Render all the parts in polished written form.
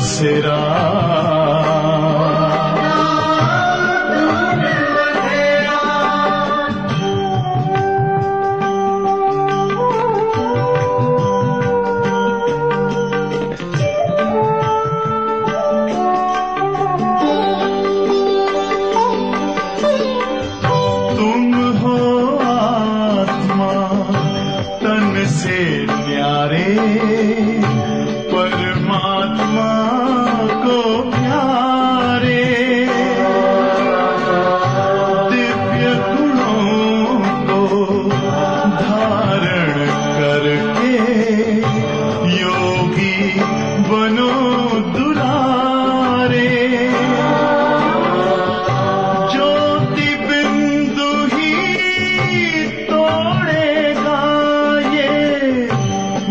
अंधेरा परमात्मा को प्यारे दिव्य गुणों को धारण करके योगी बनो दुलारे ज्योति बिंदु ही तोड़ेगा ये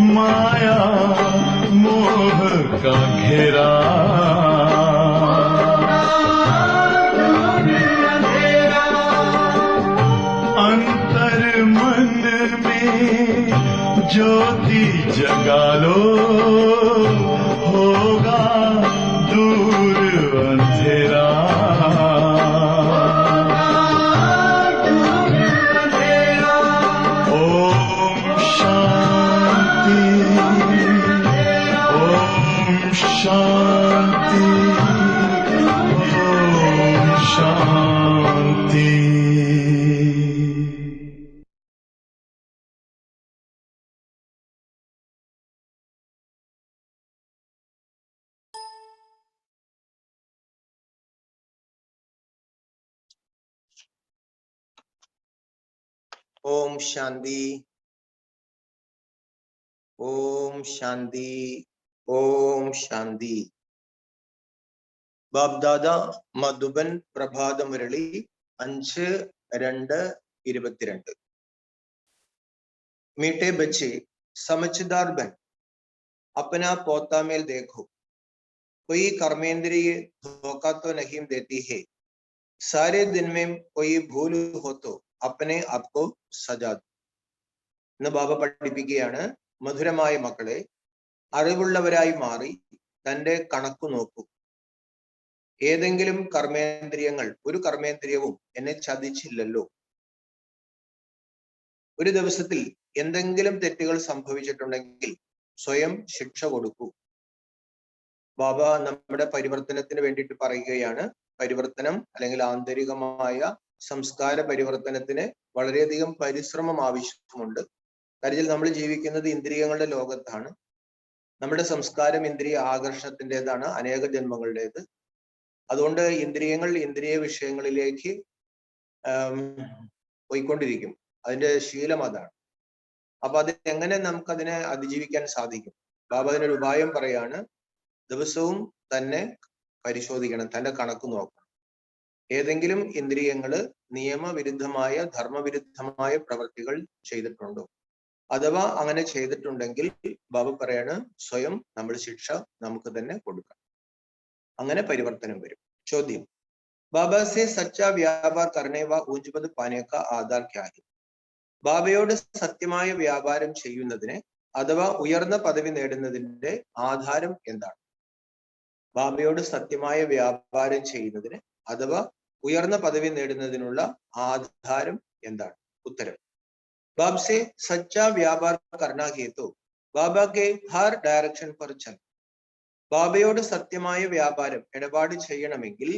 माया मोह का घेरा अंतर मन में ज्योति जगा लो होगा दूर अंधेरा शांति ओम शांति। ओम शांति ओम शांति ओम शांति। बापदादा मधुबन प्रभात मुरली 5-2-22। मीठे बच्चे समझदार बन, अपना पोता मेल देखो, कोई कर्मेंद्रिय धोखा तो नहीं देती है। सारे दिन में कोई भूल हो तो अपने आप को सजा दो। ഇന്ന് ബാബ പഠിപ്പിക്കുകയാണ്, മധുരമായ മക്കളെ, അറിവുള്ളവരായി മാറി തന്റെ കണക്ക് നോക്കൂ. ഏതെങ്കിലും കർമ്മേന്ദ്രിയങ്ങൾ, ഒരു കർമ്മേന്ദ്രിയവും എന്നെ ചതിച്ചില്ലല്ലോ. ഒരു ദിവസത്തിൽ എന്തെങ്കിലും തെറ്റുകൾ സംഭവിച്ചിട്ടുണ്ടെങ്കിൽ സ്വയം ശിക്ഷ കൊടുക്കൂ. ബാബ നമ്മുടെ പരിവർത്തനത്തിന് വേണ്ടിയിട്ട് പറയുകയാണ്. പരിവർത്തനം അല്ലെങ്കിൽ ആന്തരികമായ സംസ്കാര പരിവർത്തനത്തിന് വളരെയധികം പരിശ്രമം ആവശ്യമുണ്ട്. കാര്യത്തിൽ നമ്മൾ ജീവിക്കുന്നത് ഇന്ദ്രിയങ്ങളുടെ ലോകത്താണ്. നമ്മുടെ സംസ്കാരം ഇന്ദ്രിയ ആകർഷണത്തിൻ്റെതാണ്, അനേക ജന്മങ്ങളുടേത്. അതുകൊണ്ട് ഇന്ദ്രിയങ്ങൾ ഇന്ദ്രിയ വിഷയങ്ങളിലേക്ക് പോയിക്കൊണ്ടിരിക്കും. അതിന്റെ ശീലം അതാണ്. അപ്പൊ അത് എങ്ങനെ നമുക്കതിനെ അതിജീവിക്കാൻ സാധിക്കും? ബാബ അതിനൊരു ഉപായം പറയാണ്. ദിവസവും തന്നെ പരിശോധിക്കണം, തന്റെ കണക്ക് നോക്കണം. ഏതെങ്കിലും ഇന്ദ്രിയങ്ങള് നിയമവിരുദ്ധമായ ധർമ്മവിരുദ്ധമായ പ്രവൃത്തികൾ ചെയ്തിട്ടുണ്ടോ? അഥവാ അങ്ങനെ ചെയ്തിട്ടുണ്ടെങ്കിൽ ബാബ പറയാണ്, സ്വയം നമ്മൾ ശിക്ഷ നമുക്ക് തന്നെ കൊടുക്കാം. അങ്ങനെ പരിവർത്തനം വരും. ചോദ്യം: ബാബ സെ സച്ചാ വ്യാപാർ കർണേ വ ഊഞ്ച് പദ് പാനെ കാ ആധാർ ക്യാ ഹൈ? ബാബയോട് സത്യമായ വ്യാപാരം ചെയ്യുന്നതിന് അഥവാ ഉയർന്ന പദവി നേടുന്നതിന്റെ ആധാരം എന്താണ്? ബാബയോട് സത്യമായ വ്യാപാരം ചെയ്യുന്നതിന് അഥവാ ഉയർന്ന പദവി നേടുന്നതിനുള്ള ആധാരം എന്താണ്? ഉത്തരം: बाप से सच्चा व्यापार करना है तो बाबा के हर डायरेक्शन पर चल. ബാബയോട് സത്യമായ വ്യാപാരം ഇടപാട് ചെയ്യണമെങ്കിൽ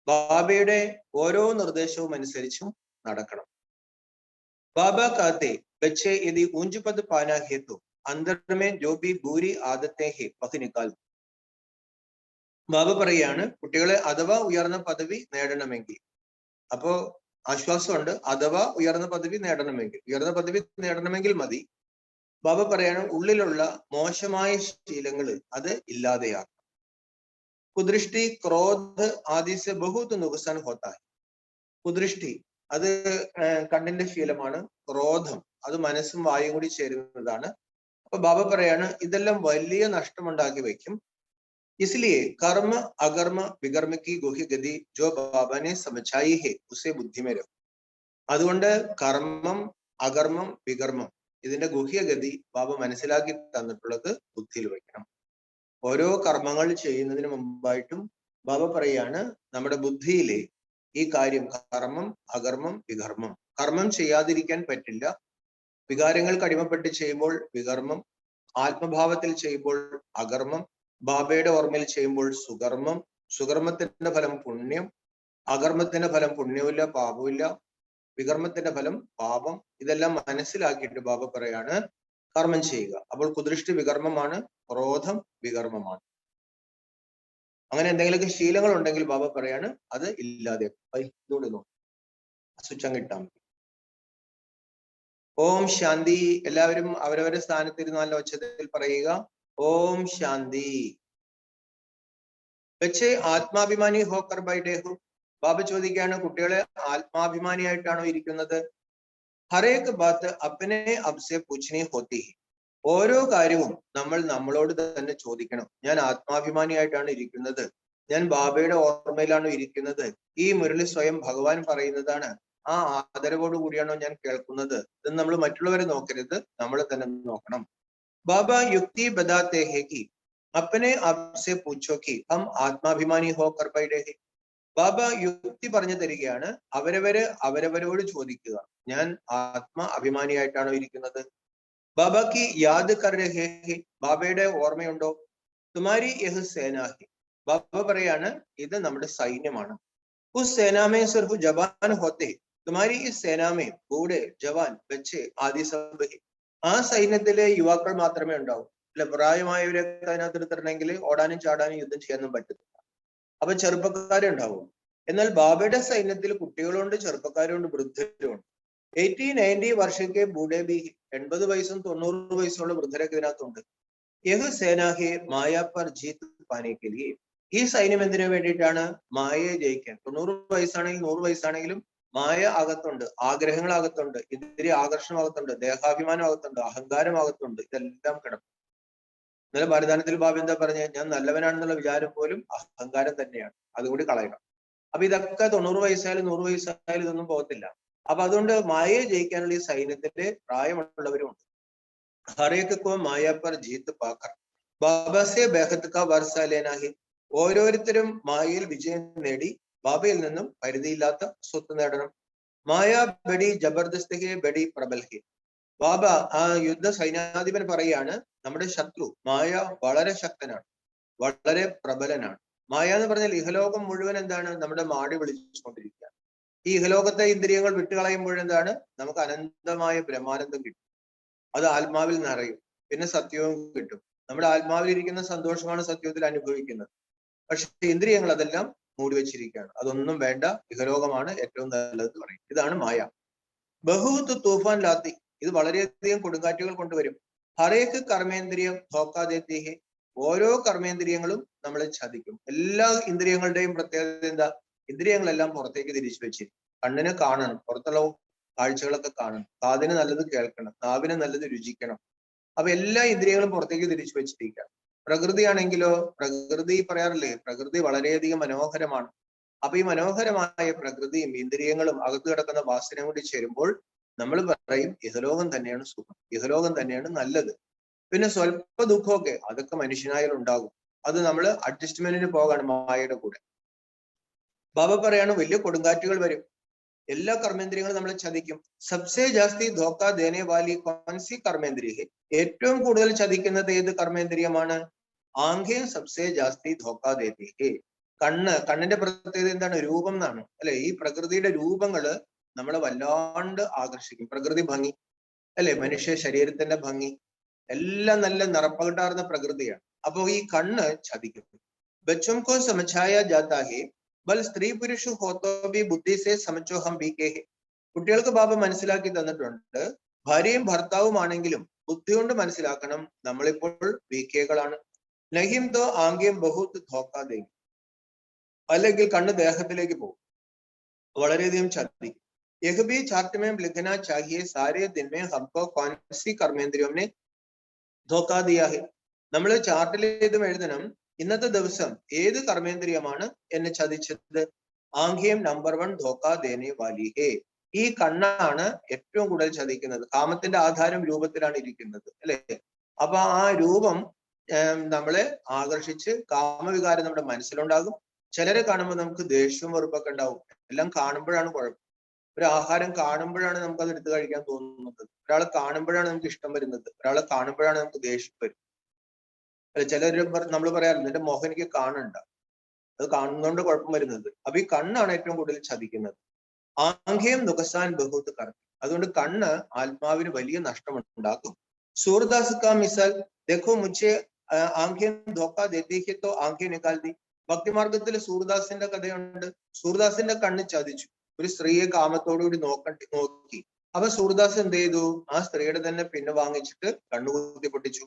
ബാബയുടെ ഓരോ നിർദ്ദേശവും അനുസരിച്ചും നടക്കണം. ബാബ कहते बच्चे यदि ऊंच पद पाना है तो अंदर में जो भी बुरी आदतें हैं वह निकाल. ബാബ പറയാണ്, കുട്ടികളെ അഥവാ ഉയർന്ന പദവി നേടണമെങ്കിൽ, അപ്പോ ആശ്വാസമുണ്ട്. അഥവാ ഉയർന്ന പദവി നേടണമെങ്കിൽ മതി. ബാബ പറയാണ്, ഉള്ളിലുള്ള മോശമായ ശീലങ്ങൾ അത് ഇല്ലാതെയാക്കണം. കുദൃഷ്ടി ക്രോധ ആദിസ്യ ബഹുത് നുക്സാൻ ഹോത്താ ഹൈ. കുദൃഷ്ടി അത് കണ്ണിന്റെ ശീലമാണ്. ക്രോധം അത് മനസ്സും വായും കൂടി ചേരുന്നതാണ്. അപ്പൊ ബാബ പറയാണ്, ഇതെല്ലാം വലിയ നഷ്ടമുണ്ടാക്കി വയ്ക്കും. इसलिए कर्म अकर्म विकर्म की गुह्य गति जो बाबा ने समझाई है उसे बुद्धि में रखो. അതുകൊണ്ട് കർമ്മം അകർമ്മം വികർമ്മം ഇതിന്റെ ഗുഹ്യഗതി ബാബ മനസ്സിലാക്കി തന്നിട്ടുള്ളത് ബുദ്ധിയിൽ വയ്ക്കണം. ഓരോ കർമ്മങ്ങൾ ചെയ്യുന്നതിന് മുമ്പായിട്ടും ബാബ പറയാണ് നമ്മുടെ ബുദ്ധിയിലെ ഈ കാര്യം കർമ്മം, അകർമ്മം, വികർമ്മം. കർമ്മം ചെയ്യാതിരിക്കാൻ പറ്റില്ല. വികാരങ്ങൾക്ക് അടിമപ്പെട്ട് ചെയ്യുമ്പോൾ വികർമ്മം, ആത്മഭാവത്തിൽ ചെയ്യുമ്പോൾ അകർമ്മം, ബാബയുടെ ഓർമ്മയിൽ ചെയ്യുമ്പോൾ സുകർമ്മം. സുകർമ്മത്തിന്റെ ഫലം പുണ്യം, അകർമ്മത്തിന്റെ ഫലം പുണ്യമില്ല, പാപമില്ല, വികർമ്മത്തിന്റെ ഫലം പാപം. ഇതെല്ലാം മനസ്സിലാക്കിയിട്ട് ബാബ പറയാണ് കർമ്മം ചെയ്യുക. അപ്പോൾ കുദൃഷ്ടി വികർമ്മമാണ്, ക്രോധം വികർമ്മമാണ്. അങ്ങനെ എന്തെങ്കിലുമൊക്കെ ശീലങ്ങൾ ഉണ്ടെങ്കിൽ ബാബ പറയാണ് അത് ഇല്ലാതെ ഇതുകൊണ്ട് സ്വിച്ച് അങ്ങ് ഇട്ടാൽ മതി. ഓം ശാന്തി. എല്ലാവരും അവരവരുടെ സ്ഥാനത്തിരുന്ന് നല്ല ഉച്ചത്തിൽ പറയുക, ഓം ശാന്തി. വെച്ച് ആത്മാഭിമാനി ഹോക്കർ ബൈഡേഹു. ബാബ ചോദിക്കുകയാണ്, കുട്ടികളെ ആത്മാഭിമാനിയായിട്ടാണോ ഇരിക്കുന്നത്? ഹരേക്ക് ബാത്ത് അപ്പനെ അബ്സെ പൂച്ഛനി ഹോത്തി. ഓരോ കാര്യവും നമ്മൾ നമ്മളോട് തന്നെ ചോദിക്കണം. ഞാൻ ആത്മാഭിമാനിയായിട്ടാണ് ഇരിക്കുന്നത്, ഞാൻ ബാബയുടെ ഓർമ്മയിലാണോ ഇരിക്കുന്നത്, ഈ മുരളി സ്വയം ഭഗവാൻ പറയുന്നതാണ്, ആ ആദരവോടു കൂടിയാണോ ഞാൻ കേൾക്കുന്നത്? ഇത് നമ്മൾ മറ്റുള്ളവരെ നോക്കരുത്, നമ്മൾ തന്നെ നോക്കണം. ബാബ യുക്തി ബദാത്തെ ഹേ കി അപ്പനെ ആപ്സെ പൂച്ചോ കി ഹം ആത്മാഭിമാനി ഹോ കർ ബൈഠേ ഹേ. ബാബ യുക്തി പറഞ്ഞു തരികയാണ്, അവരവരോട് ചോദിക്കുക, ഞാൻ അഭിമാനിയായിട്ടാണോ ഇരിക്കുന്നത്? ബാബ കി യാദ് കർ രഹേ ഹേ. ബാബയുടെ ഓർമ്മയുണ്ടോ? തുമാരി യഹ് സേനാ ഹേ. ബാബ പറയാണ്, ഇത് നമ്മുടെ സൈന്യമാണ്. ഉസ് സേനാമേ സിർഫ് ജവാൻ ഹോത്തെ. തുമാരി ഈ സേനാമേ ബൂഢെ ജവാൻ ബച്ചെ ആദി സബ് ഹേ. ആ സൈന്യത്തിലെ യുവാക്കൾ മാത്രമേ ഉണ്ടാവൂ. അല്ല, പ്രായമായവരൊക്കെ അതിനകത്ത് എടുത്തിട്ടുണ്ടെങ്കിൽ ഓടാനും ചാടാനും യുദ്ധം ചെയ്യാനും പറ്റത്തില്ല. അപ്പൊ ചെറുപ്പക്കാരെ ഉണ്ടാവും. എന്നാൽ ബാബയുടെ സൈന്യത്തിൽ കുട്ടികളുണ്ട്, ചെറുപ്പക്കാരുണ്ട്, വൃദ്ധരുണ്ട്. 80-90 വർഷക്കെ ബൂഢെ ബി. 80 വയസ്സും 90 വയസ്സുള്ള വൃദ്ധരൊക്കെ ഇതിനകത്തുണ്ട്. യഹ് സേനാഹെ മായ പർ ജീത് പാനെ കെ ലിയെ. ഈ സൈന്യം എന്തിനു വേണ്ടിയിട്ടാണ്? മായയെ ജയിക്കാൻ. 90 വയസ്സാണെങ്കിലും 100 വയസ്സാണെങ്കിലും മായ അകത്തുണ്ട്, ആഗ്രഹങ്ങൾ അകത്തുണ്ട്, ഇന്ദ്രിയ ആകർഷണം അകത്തുണ്ട്, ദേഹാഭിമാനം അകത്തുണ്ട്, അഹങ്കാരം അകത്തുണ്ട്. ഇതെല്ലാം കിടക്കും. ഇന്നലെ ബലിദാനത്തിൽ ബാബ എന്താ പറഞ്ഞത്? ഞാൻ നല്ലവനാണെന്നുള്ള വിചാരം പോലും അഹങ്കാരം തന്നെയാണ്, അതുകൂടി കളയണം. അപ്പൊ ഇതൊക്കെ 90 വയസ്സായാലും 100 വയസ്സായാലും ഇതൊന്നും പോകത്തില്ല. അപ്പൊ അതുകൊണ്ട് മായയെ ജയിക്കാനുള്ള ഈ സൈന്യത്തിന്റെ പ്രായമുള്ളവരുമുണ്ട്. ഹറേക്കോ മായ പർ ജീത്ത് പാക്കർ ബാബസെ ബെഹത്ത് കാ വർസ ലേനാഹി. ഓരോരുത്തരും മായയിൽ വിജയം നേടി ബാബയിൽ നിന്നും പരിധിയില്ലാത്ത സ്വത്ത് നേടണം. മായ ബഡി ജബർദസ്ത് ഹെ ബഡി പ്രബൽ ഹെ. ബാബ ആ യുദ്ധ സൈന്യാധിപൻ പറയാണ്, നമ്മുടെ ശത്രു മായ വളരെ ശക്തനാണ്, വളരെ പ്രബലനാണ്. മായ എന്ന് പറഞ്ഞാൽ ഇഹലോകം മുഴുവൻ എന്താണ്? നമ്മുടെ മാടി വിളിച്ചുകൊണ്ടിരിക്കുക. ഈ ഇഹലോകത്തെ ഇന്ദ്രിയങ്ങൾ വിട്ടുകളയുമ്പോഴെന്താണ്? നമുക്ക് അനന്തമായ ബ്രഹ്മാനന്ദം കിട്ടും. അത് ആത്മാവിൽ നിറയും. പിന്നെ സത്യവും കിട്ടും. നമ്മുടെ ആത്മാവിൽ ഇരിക്കുന്ന സന്തോഷമാണ് സത്യത്തിൽ അനുഭവിക്കുന്നത്. പക്ഷെ ഇന്ദ്രിയങ്ങൾ അതെല്ലാം മൂടി വെച്ചിരിക്കുകയാണ്. അതൊന്നും വേണ്ട, ഇഹലോകമാണ് ഏറ്റവും നല്ലതെന്ന് പറയും. ഇതാണ് മായ. ബഹുത്ത് തൂഫാൻ ലാത്തി. ഇത് വളരെയധികം കൊടുങ്കാറ്റുകൾ കൊണ്ടുവരും. ഹറേക്ക് കർമ്മേന്ദ്രിയം ധോക്കാദേത്തി ഹെ. ഓരോ കർമ്മേന്ദ്രിയങ്ങളും നമ്മളെ ചതിക്കും. എല്ലാ ഇന്ദ്രിയങ്ങളുടെയും പ്രത്യേകത എന്താ? ഇന്ദ്രിയങ്ങളെല്ലാം പുറത്തേക്ക് തിരിച്ചു വെച്ചിരിക്കും. കണ്ണിന് കാണണം, പുറത്തുള്ള കാഴ്ചകളൊക്കെ കാണണം, കാതിന് നല്ലത് കേൾക്കണം, നാവിന് നല്ലത് രുചിക്കണം. അപ്പൊ എല്ലാ ഇന്ദ്രിയങ്ങളും പുറത്തേക്ക് തിരിച്ചു വെച്ചിരിക്കുക. പ്രകൃതിയാണെങ്കിലോ, പ്രകൃതി പറയാറില്ലേ, പ്രകൃതി വളരെയധികം മനോഹരമാണ്. അപ്പൊ ഈ മനോഹരമായ പ്രകൃതിയും ഇന്ദ്രിയങ്ങളും അകത്തു കിടക്കുന്ന വാസനയും കൂടി ചേരുമ്പോൾ നമ്മൾ പറയും ഇഹലോകം തന്നെയാണ് സുഖം, ഇഹലോകം തന്നെയാണ് നല്ലത്. പിന്നെ സ്വല്പ ദുഃഖമൊക്കെ അതൊക്കെ മനുഷ്യനായാലും ഉണ്ടാകും. അത് നമ്മൾ അഡ്ജസ്റ്റ്മെന്റിന് പോകാണ് മായയുടെ കൂടെ. ബാബ പറയാണ്, വലിയ കൊടുങ്കാറ്റുകൾ വരും, എല്ലാ കർമ്മേന്ദ്രിയങ്ങളും നമ്മളെ ചതിക്കും. സബ്സെ ജാസ്തി ധോക്ക ദേനെ വാലി കോൺസി കർമ്മേന്ദ്രിയ. ഏറ്റവും കൂടുതൽ ചതിക്കുന്നത് ഏത് കർമ്മേന്ദ്രിയമാണ്? ആംഖേ സബ്സെ ജാസ്തി ധോക്ക ദേതി ഹേ. കണ്ണിന്റെ പ്രത്യേകത എന്താണ്? രൂപം എന്നാണ്, അല്ലെ? ഈ പ്രകൃതിയുടെ രൂപങ്ങള് നമ്മളെ വല്ലാണ്ട് ആകർഷിക്കും. പ്രകൃതി ഭംഗി, അല്ലെ? മനുഷ്യ ശരീരത്തിന്റെ ഭംഗി എല്ലാം നല്ല നിറപ്പകിട്ടാർന്ന പ്രകൃതിയാണ്. അപ്പൊ ഈ കണ്ണ് ചതിക്കും. ബച്ചോം കോ സമഛായ ജാതാ ഹേ ബൽ സ്ത്രീ പുരുഷ ഹോത്തോ ബി ബുദ്ധി സെ സമച്ചോ ഹം ബീകേ ഹേ. കുട്ടികൾക്ക് ബാബ മനസ്സിലാക്കി തന്നിട്ടുണ്ട്, ഭാര്യയും ഭർത്താവുമാണെങ്കിലും ബുദ്ധി കൊണ്ട് മനസ്സിലാക്കണം, നമ്മളിപ്പോൾ ബീക്കേകളാണ്. നഹിം തോ ആംഗ്യം ബഹുത് ധോക്കാ ദേം. അല്ലെങ്കിൽ കണ്ണ് ദേഹത്തിലേക്ക് പോകും, വളരെയധികം ചതിക്കും. യഹ് ബി ചാർട്ട് മേം ലിഖനാ ചാഹിയെ സാരേ ദിൻ മേ ഹംകോ കോൺസി കർമ്മേന്ദ്രിയം നെ ധോക്കാ ദിയാ ഹെ. നമ്മൾ ചാർട്ടിൽ ഇതും എഴുതണം, ഇന്നത്തെ ദിവസം ഏത് കർമ്മേന്ദ്രിയമാണ് എന്നെ ചതിച്ചത്? ആംഗ്യം നമ്പർ 1 ധോക്കാ ദേനെ വാലി ഹേ. ഈ കണ്ണാണ് ഏറ്റവും കൂടുതൽ ചതിക്കുന്നത്. കാമത്തിന്റെ ആധാരം രൂപത്തിലാണ് ഇരിക്കുന്നത്, അല്ലെ? അപ്പൊ ആ രൂപം നമ്മളെ ആകർഷിച്ച് കാമവികാരം നമ്മുടെ മനസ്സിലുണ്ടാകും. ചിലരെ കാണുമ്പോൾ നമുക്ക് ദേഷ്യവും വെറുപ്പൊക്കെ ഉണ്ടാവും. എല്ലാം കാണുമ്പോഴാണ് കുഴപ്പം. ഒരു ആഹാരം കാണുമ്പോഴാണ് നമുക്ക് അത് എടുത്തു കഴിക്കാൻ തോന്നുന്നത്. ഒരാളെ കാണുമ്പോഴാണ് നമുക്ക് ഇഷ്ടം വരുന്നത്. ഒരാളെ കാണുമ്പോഴാണ് നമുക്ക് ദേഷ്യം വരുന്നത്. അല്ല, ചിലർ നമ്മൾ പറയാറില്ല, എന്റെ മുഖം എനിക്ക് കാണണ്ട, അത് കാണുന്നതുകൊണ്ട് കുഴപ്പം വരുന്നത്. അപ്പൊ ഈ കണ്ണാണ് ഏറ്റവും കൂടുതൽ ചതിക്കുന്നത്. ആംഖ്യം നുകസാൻ ബഹുത്ത് കറക്റ്റ്. അതുകൊണ്ട് കണ്ണ് ആത്മാവിന് വലിയ നഷ്ടമുണ്ടാക്കും. സൂർദാസ് കാ മിസാൽ देखो मुझे ആംഖ്യം ധോക്ക ദേത്തി ഹി തോ ആംഖ്യം നിക്കാൽ ദി. ഭക്തിമാർഗത്തിൽ സൂർദാസിന്റെ കഥയുണ്ട്. സൂർദാസിന്റെ കണ്ണ് ചതിച്ചു. ഒരു സ്ത്രീയെ കാമത്തോടുകൂടി നോക്കി. അപ്പൊ സൂർദാസ് എന്ത് ചെയ്തു? ആ സ്ത്രീയുടെ തന്നെ പിന്നെ വാങ്ങിച്ചിട്ട് കണ്ണുകുത്തി പൊട്ടിച്ചു.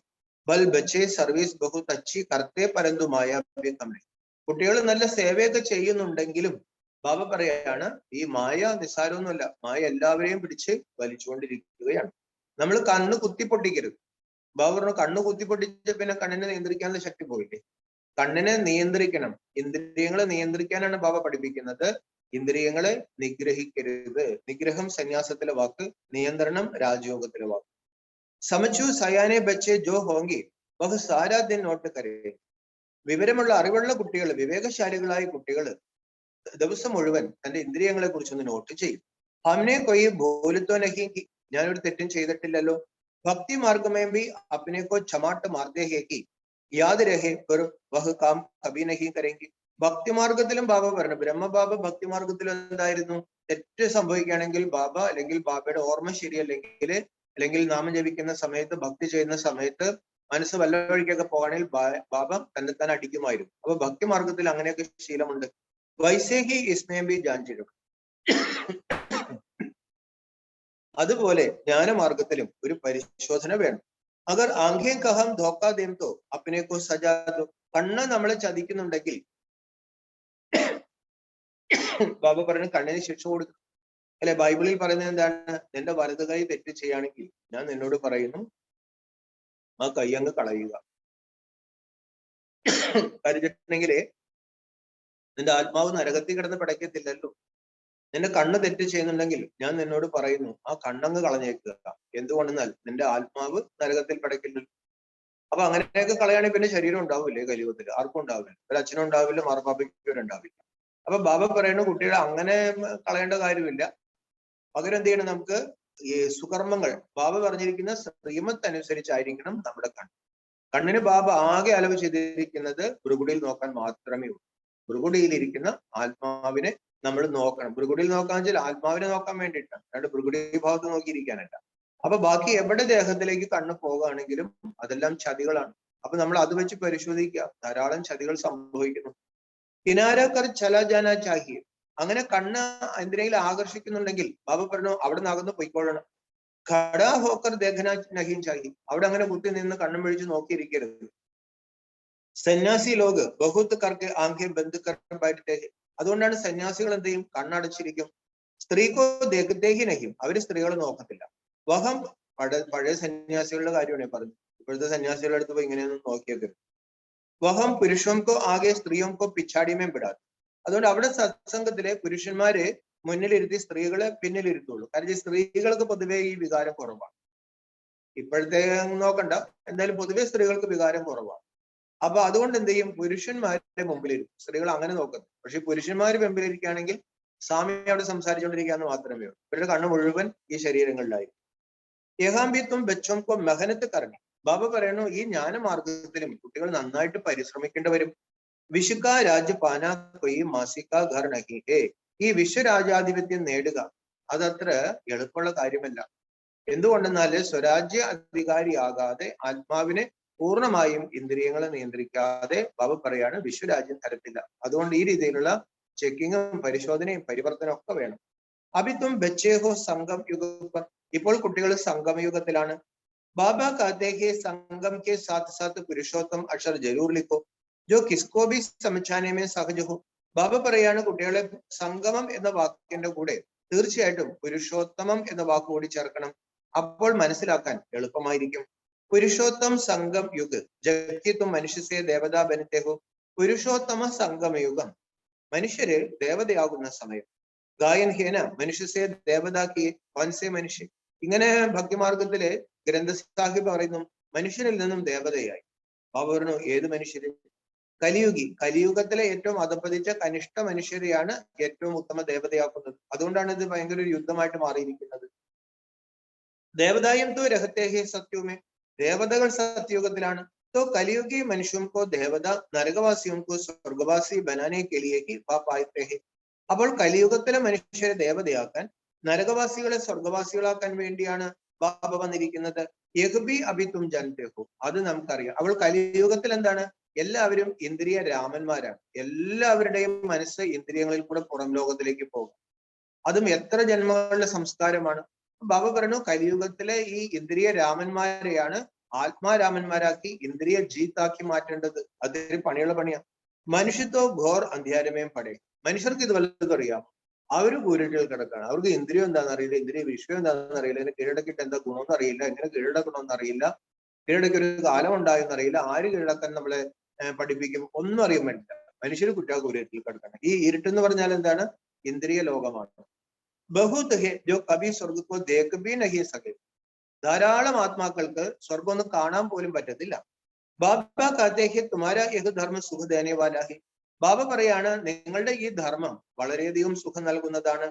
ബൽ ബച്ചേ സർവീസ് ബഹുത്ത് അച്ചി കർത്തേ പരന്തു മായ കമേ. കുട്ടികൾ നല്ല സേവയൊക്കെ ചെയ്യുന്നുണ്ടെങ്കിലും ബാബ പറയാണ്, ഈ മായ നിസ്സാരമൊന്നുമല്ല. മായ എല്ലാവരെയും പിടിച്ച് വലിച്ചുകൊണ്ടിരിക്കുകയാണ്. നമ്മൾ കണ്ണ് കുത്തിപ്പൊട്ടിക്കരുത്. ബാബ പറഞ്ഞു, കണ്ണ് കുത്തിപ്പൊട്ടിച്ച പിന്നെ കണ്ണിനെ നിയന്ത്രിക്കാനുള്ള ശക്തി പോയില്ലേ? കണ്ണിനെ നിയന്ത്രിക്കണം. ഇന്ദ്രിയങ്ങളെ നിയന്ത്രിക്കാനാണ് ബാബ പഠിപ്പിക്കുന്നത്. ഇന്ദ്രിയങ്ങളെ നിഗ്രഹിക്കരുത്. നിഗ്രഹം സന്യാസത്തിലെ വാക്ക്, നിയന്ത്രണം രാജയോഗത്തിലെ വാക്ക്. സമച്ചു സയാനെ ബച്ചെ ജോ ഹോങ്കി ബഹു സാരാ ദിൻ നോട്ട് കരേ. വിവരമുള്ള അറിവുള്ള കുട്ടികൾ, വിവേകശാലികളായ കുട്ടികൾ ദിവസം മുഴുവൻ തന്റെ ഇന്ദ്രിയങ്ങളെ കുറിച്ചൊന്ന് നോട്ട് ചെയ്യും. ഹംനെ കൊയ് ഭൂലിത്വ നഹി, ഞാനൊരു തെറ്റും ചെയ്തിട്ടില്ലല്ലോ. ഭക്തി മാർഗമേ ബി അപ്നെ കോ ചമാട്ട് മാർദേ ഹേ കി യാദ് രഹേ ഫിർ വഹ് കാം കബി നഹി കരേങ്കി. ഭക്തിമാർഗത്തിലും ബാബ പറഞ്ഞു, ബ്രഹ്മബാബ ഭക്തിമാർഗത്തിലും എന്തായിരുന്നു? തെറ്റ് സംഭവിക്കുകയാണെങ്കിൽ ബാബ, അല്ലെങ്കിൽ ബാബയുടെ ഓർമ്മ അല്ലെങ്കിൽ നാമം ജപിക്കുന്ന സമയത്ത്, ഭക്തി ചെയ്യുന്ന സമയത്ത് മനസ്സ് വല്ല വഴിക്കൊക്കെ പോകുകയാണെങ്കിൽ ബാബ തന്നെ അടിക്കുമായിരുന്നു. അപ്പൊ ഭക്തിമാർഗത്തിൽ അങ്ങനെയൊക്കെ ശീലമുണ്ട്. വൈസേഹി ഇസ്മേ ബി ജാൻജിടും. അതുപോലെ ജ്ഞാനമാർഗത്തിലും ഒരു പരിശോധന വേണം. അഗർ ആംഖേ കഹം ധോക്കാ ദേം തോ അപ്നെ കോ സജാ ദോ. കണ്ണ് നമ്മളെ ചതിക്കുന്നുണ്ടെങ്കിൽ ബാബ പറഞ്ഞു, കണ്ണിന് ശിക്ഷ കൊടുക്കും. അല്ലെ, ബൈബിളിൽ പറയുന്നത് എന്താണ്? നിന്റെ വലത് കൈ തെറ്റ് ചെയ്യുകയാണെങ്കിൽ ഞാൻ നിന്നോട് പറയുന്നു, ആ കൈ അങ്ങ് കളയുക. കരുതിട്ടുണ്ടെങ്കിലേ നിന്റെ ആത്മാവ് നരകത്തിൽ കിടന്ന് പിടയ്ക്കത്തില്ലല്ലോ. നിന്റെ കണ്ണ് തെറ്റ് ചെയ്യുന്നുണ്ടെങ്കിൽ ഞാൻ നിന്നോട് പറയുന്നു, ആ കണ്ണങ്ങ് കളഞ്ഞേക്കുക. എന്തുകൊണ്ടെന്നാൽ നിന്റെ ആത്മാവ് നരകത്തിൽ പിടയ്ക്കില്ലല്ലോ. അപ്പൊ അങ്ങനെയൊക്കെ കളയാണെങ്കിൽ പിന്നെ ശരീരം ഉണ്ടാവില്ലേ കലിയുഗത്തിൽ? ആർക്കും ഉണ്ടാവില്ല. ഒരു അച്ഛനും ഉണ്ടാവില്ല, മാർപ്പാപ്പയ്ക്കും ഉണ്ടാവില്ല. അപ്പൊ ബാബ പറയുന്നു, കുട്ടികളെ അങ്ങനെ കളയേണ്ട കാര്യമില്ല. പകരം എന്ത് ചെയ്യണം? നമുക്ക് ഈ സുകർമ്മങ്ങൾ, ബാബ പറഞ്ഞിരിക്കുന്ന ശ്രീമത്ത് അനുസരിച്ചായിരിക്കണം നമ്മുടെ കണ്ണ്. കണ്ണിന് ബാബ ആകെ അലവ് ചെയ്തിരിക്കുന്നത് ഭൃഗുടിയിൽ നോക്കാൻ മാത്രമേ ഉള്ളൂ. ഭൃഗുടിയിലിരിക്കുന്ന ആത്മാവിനെ നമ്മൾ നോക്കണം. ഭൃഗുടിയിൽ നോക്കാൻ വെച്ചാൽ ആത്മാവിനെ നോക്കാൻ വേണ്ടിയിട്ടാണ്, അല്ലാണ്ട് ഭൃഗുടി ഭാഗത്ത് നോക്കിയിരിക്കാനല്ല. അപ്പൊ ബാക്കി എവിടെ ദേഹത്തിലേക്ക് കണ്ണ് പോകുകയാണെങ്കിലും അതെല്ലാം ചതികളാണ്. അപ്പൊ നമ്മൾ അത് വെച്ച് പരിശോധിക്കുക. ധാരാളം ചതികൾ സംഭവിക്കുന്നു. കിനാരക്കർ ചലജാന ചാഹിയെ. അങ്ങനെ കണ്ണ് എന്തിനെങ്കിലും ആകർഷിക്കുന്നുണ്ടെങ്കിൽ ബാബ പറഞ്ഞു, അവിടെ നിന്ന് അകന്ന് പൊയ്ക്കൊള്ളണം. ഖടാ ഹോക്കർ ദേഖന നഹീൻ ചാഹി. അവിടെ അങ്ങനെ കുത്തി നിന്ന് കണ്ണും പിഴിച്ച് നോക്കിയിരിക്കരുത്. സന്യാസി ലോക് ബഹുത്ത് കർക്ക് ആംഖ്യം ബന്ധുക്കർ ബാറ്റേ. അതുകൊണ്ടാണ് സന്യാസികൾ എന്ത് ചെയ്യും? കണ്ണടച്ചിരിക്കും. സ്ത്രീക്കോ ദേഹി നഹിം. അവര് സ്ത്രീകളെ നോക്കത്തില്ല. വഹം പഴയ സന്യാസികളുടെ കാര്യമാണ് പറഞ്ഞു. ഇപ്പോഴത്തെ സന്യാസികളുടെ അടുത്ത് പോയി ഇങ്ങനെയൊന്നും നോക്കിയേക്കരുത്. വഹം പുരുഷോംക്കോ ആകെ സ്ത്രീയോംക്കോ പിച്ചാടിമേം വിടാതെ. അതുകൊണ്ട് അവിടെ സത്സംഗത്തിലെ പുരുഷന്മാരെ മുന്നിലിരുത്തി സ്ത്രീകളെ പിന്നിലിരുത്തുള്ളൂ. കാരണം സ്ത്രീകൾക്ക് പൊതുവെ ഈ വികാരം കുറവാണ്. ഇപ്പോഴത്തെ നോക്കണ്ട, എന്തായാലും പൊതുവെ സ്ത്രീകൾക്ക് വികാരം കുറവാണ്. അപ്പൊ അതുകൊണ്ട് എന്ത് ചെയ്യും? പുരുഷന്മാരുടെ മുമ്പിലിരിക്കും. സ്ത്രീകൾ അങ്ങനെ നോക്കുന്നത്. പക്ഷെ പുരുഷന്മാര് മുമ്പിലിരിക്കുകയാണെങ്കിൽ സ്വാമി അവിടെ സംസാരിച്ചുകൊണ്ടിരിക്കാന്ന് മാത്രമേ ഉള്ളൂ. ഇവരുടെ കണ്ണ് മുഴുവൻ ഈ ശരീരങ്ങളിലായിരിക്കും. ഏകാംബിത്വം ബച്ചോംക്കോ മെഹനത്ത് കറങ്ങി. ബാബ പറയുന്നു, ഈ ജ്ഞാനമാർഗത്തിലും കുട്ടികൾ നന്നായിട്ട് പരിശ്രമിക്കേണ്ടി വരും. വിശുക്ക രാജ്യ പാനാ കൊയ് മാസിക ഘർ നഹി ഹേ. ഈ വിശ്വരാജാധിപത്യം നേടുക അതത്ര എളുപ്പമുള്ള കാര്യമല്ല. എന്തുകൊണ്ടെന്നാല് സ്വരാജ്യ അധികാരിയാകാതെ, ആത്മാവിനെ പൂർണ്ണമായും ഇന്ദ്രിയങ്ങളെ നിയന്ത്രിക്കാതെ ബാബ പറയാണ് വിശ്വരാജ്യം തരത്തില്ല. അതുകൊണ്ട് ഈ രീതിയിലുള്ള ചെക്കിങ്ങും പരിശോധനയും പരിവർത്തനവും ഒക്കെ വേണം. അഭിത്വം ബച്ചേഹോ സംഗം യുഗ. ഇപ്പോൾ കുട്ടികൾ സംഗമയുഗത്തിലാണ്. ബാബ कहते हैं संगम के साथ साथ पुरुषोत्तम अक्षर जरूर लिखो जो किसको भी समझाने में सहज हो. ബാബ പറയാണ്, കുട്ടികളെ സംഗമം എന്ന വാക്കിന്റെ കൂടെ തീർച്ചയായിട്ടും പുരുഷോത്തമം എന്ന വാക്ക് കൂടി ചേർക്കണം. അപ്പോൾ മനസ്സിലാക്കാൻ എളുപ്പമായിരിക്കും. പുരുഷോത്തം സംഗം യുഗ് ജഗ്തിത്വം മനുഷ്യസേ ദേവതാ ബനത്തെ ഹോ. പുരുഷോത്തമ സംഗമയുഗം മനുഷ്യര് ദേവതയാകുന്ന സമയം. ഗായൻ ഹേന മനുഷ്യസേ ദേവതാക്കി വൻസേ മനുഷ്യൻ. ഇങ്ങനെ ഭക്തിമാർഗത്തിലെ ഗ്രന്ഥ സാഹിബ് പറയുന്നു, മനുഷ്യനിൽ നിന്നും ദേവതയായി. ബാബ പറഞ്ഞു ഏത് മനുഷ്യര്? കലിയുഗി. കലിയുഗത്തിലെ ഏറ്റവും അധപ്പതിച്ച കനിഷ്ഠ മനുഷ്യരെയാണ് ഏറ്റവും ഉത്തമ ദേവതയാക്കുന്നത്. അതുകൊണ്ടാണ് ഇത് ഭയങ്കര ഒരു യുദ്ധമായിട്ട് മാറിയിരിക്കുന്നത്. ദേവതായം തോ രഹത്തേഹേ സത്യുമേ. ദേവതകൾ സത്യുഗത്തിലാണ്. तो कलियुगी मनुष्यों को देवता നരകവാസിയും को സ്വർഗവാസി बनाने के लिए ही पाप आते हैं. അപ്പോൾ കലിയുഗത്തിലെ മനുഷ്യരെ ദേവതയാക്കാൻ, നരകവാസികളെ സ്വർഗവാസികളാക്കാൻ വേണ്ടിയാണ് ബാബ വന്നിരിക്കുന്നത്. യഹ്ബി അഭി തും ജാനത്തെ ഹോ. അത് നമുക്കറിയാം. അപ്പോൾ കലിയുഗത്തിൽ എന്താണ്? എല്ലാവരും ഇന്ദ്രിയ രാമന്മാരാണ്. എല്ലാവരുടെയും മനസ്സ് ഇന്ദ്രിയങ്ങളിൽ കൂടെ പുറം ലോകത്തിലേക്ക് പോകും. അതും എത്ര ജന്മങ്ങളുടെ സംസ്കാരമാണ്. ബാബ പറഞ്ഞു കലിയുഗത്തിലെ ഈ ഇന്ദ്രിയ രാമന്മാരെയാണ് ആത്മാരാമന്മാരാക്കി ഇന്ദ്രിയ ജീത്താക്കി മാറ്റേണ്ടത്. അതൊരു പണിയുള്ള പണിയാണ്. മനുഷ്യത്വ ഘോർ അന്ധ്യാരമേം പടേ. മനുഷ്യർക്ക് ഇത് വല്ലതും അറിയാം? അവര് കൂരിട്ടിൽ കിടക്കാണ്. അവർക്ക് ഇന്ദ്രിയം എന്താണെന്ന് അറിയില്ല, ഇന്ദ്രിയ വിഷയം എന്താണെന്ന് അറിയില്ല, ഇതിനെ കീഴടക്കിയിട്ട് എന്താ ഗുണമെന്ന് അറിയില്ല, എങ്ങനെ കീഴടക്കണമെന്ന് അറിയില്ല, കീഴടക്കി ഒരു കാലം ഉണ്ടായെന്ന് അറിയില്ല, ആര് കീഴടക്കാൻ നമ്മളെ പഠിപ്പിക്കും, ഒന്നും അറിയാൻ വേണ്ടില്ല. മനുഷ്യർ കൂരിട്ടിൽ കിടക്കണം. ഈ ഇരുട്ടെന്ന് പറഞ്ഞാൽ എന്താണ്? ഇന്ദ്രിയ ലോകമാണ്. ബഹുത് ഹെ ജോ കബി സ്വർഗക്കോ ദേഖ് ഭി നഹി സകേ. ധാരാളം ആത്മാക്കൾക്ക് സ്വർഗം ഒന്നും കാണാൻ പോലും പറ്റത്തില്ല. ബാബ കഹത്തെ ഹെ തുമാരാ യഹ് ധർമ്മ സുഖ ദേനെ വാലാ ഹെ. ബാബ പറയാണ് നിങ്ങളുടെ ഈ ധർമ്മം വളരെയധികം സുഖം നൽകുന്നതാണ്.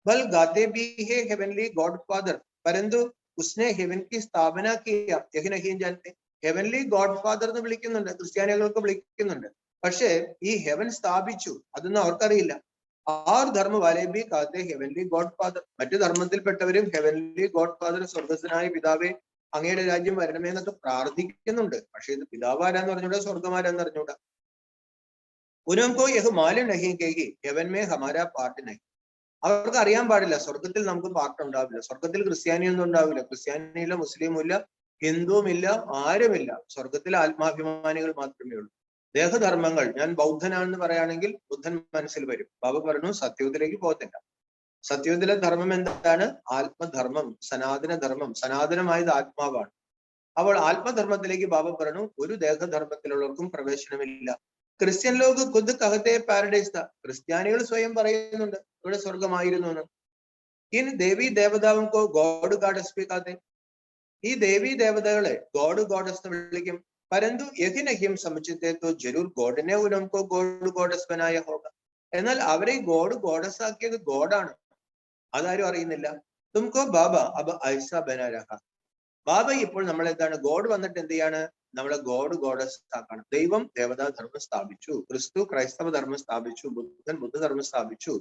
ബൽ ഗാത്തെ ഭി ഹെ ഹെവൻലി ഗോഡ് ഫാദർ പരന്തു ഉസ്നെ ഹെവൻ കി സ്ഥാപന കിയ യഹ് നഹി ജാനത്തെ. ഹെവൻലി ഗോഡ് ഫാദർ എന്ന് വിളിക്കുന്നുണ്ട്, ക്രിസ്ത്യാനികൾക്ക് വിളിക്കുന്നുണ്ട്. പക്ഷേ ഈ ഹെവൻ സ്ഥാപിച്ചു അതൊന്നും അവർക്കറിയില്ല. ആർ ധർമ്മ വാലേ ബി കാത്തെ ഹെവൻലി ഗോഡ് ഫാദർ. മറ്റു ധർമ്മത്തിൽപ്പെട്ടവരും ഹെവൻലി ഗോഡ് ഫാദർ, സ്വർഗസ്വനായ പിതാവേ അങ്ങയുടെ രാജ്യം വരണമേ എന്നൊക്കെ പ്രാർത്ഥിക്കുന്നുണ്ട്. പക്ഷെ ഇത് പിതാവ് ആരാന്ന് പറഞ്ഞൂടാ, സ്വർഗമാരാന്ന് അറിഞ്ഞൂടാ. ഉനംകോ യഹ് മാലു നഹി കേഹി ഹെവൻ മേ ഹമാരാ പാർട്ട് നഹി. അവർക്ക് അറിയാൻ പാടില്ല സ്വർഗത്തിൽ നമുക്ക് പാർട്ട് ഉണ്ടാവില്ല. സ്വർഗത്തിൽ ക്രിസ്ത്യാനിയൊന്നും ഉണ്ടാവില്ല, ക്രിസ്ത്യാനിയില്ല, മുസ്ലിമും ഇല്ല, ഹിന്ദുവും ഇല്ല, ആരുമില്ല. സ്വർഗത്തിൽ ആത്മാഭിമാനികൾ മാത്രമേ ഉള്ളൂ. ദേഹധർമ്മങ്ങൾ, ഞാൻ ബൗദ്ധനാണെന്ന് പറയുകയാണെങ്കിൽ ബുദ്ധൻ മനസ്സിൽ വരും. ബാബ പറഞ്ഞു സത്യത്തിലേക്ക് പോകത്തില്ല. സത്യത്തിലെ ധർമ്മം എന്താണ്? ആത്മധർമ്മം, സനാതന ധർമ്മം. സനാതനമായത് ആത്മാവാണ്. അപ്പോൾ ആത്മധർമ്മത്തിലേക്ക് ബാബ പറഞ്ഞു ഒരു ദേഹധർമ്മത്തിലുള്ളവർക്കും പ്രവേശനമില്ല. ക്രിസ്ത്യൻ ലോക ഖുദ് കഹത്തെ പാരഡൈസ്. ക്രിസ്ത്യാനികൾ സ്വയം പറയുന്നുണ്ട് ഇവിടെ സ്വർഗമായിരുന്നു എന്ന്. ഇനി ദേവി ദേവതാവും കോ ഗോഡ് ഗാഡസ് ബി കാത്തെ. ഈ ദേവി ദേവതകളെ ഗോഡ് ഗോഡസ് എന്ന് വിളിക്കും. പരന്തു യഹിനഹ്യം സമുച്ചത്തെ തോ ജരൂർ ഗോഡിനെ ഉനംകോ ഗോഡ് ഗോഡസ് ബനായ ഹോഗ. എന്നാൽ അവരെ ഗോഡ് ഗോഡസ് ആക്കിയത് ഗോഡാണ്, അതാരും അറിയുന്നില്ല. തുംകോ ബാബ അബ ഐസ ബനാ രഹ. ബാബ ഇപ്പോൾ നമ്മളെന്താണ്? ഗോഡ് വന്നിട്ട് എന്ത് ചെയ്യാണ്? നമ്മളെ ഗോഡ് ഗോഡസ് ആക്കണം. ദൈവം ദേവതാ ധർമ്മം സ്ഥാപിച്ചു, ക്രിസ്തു ക്രൈസ്തവ ധർമ്മം സ്ഥാപിച്ചു, ബുദ്ധൻ ബുദ്ധധർമ്മം സ്ഥാപിച്ചു,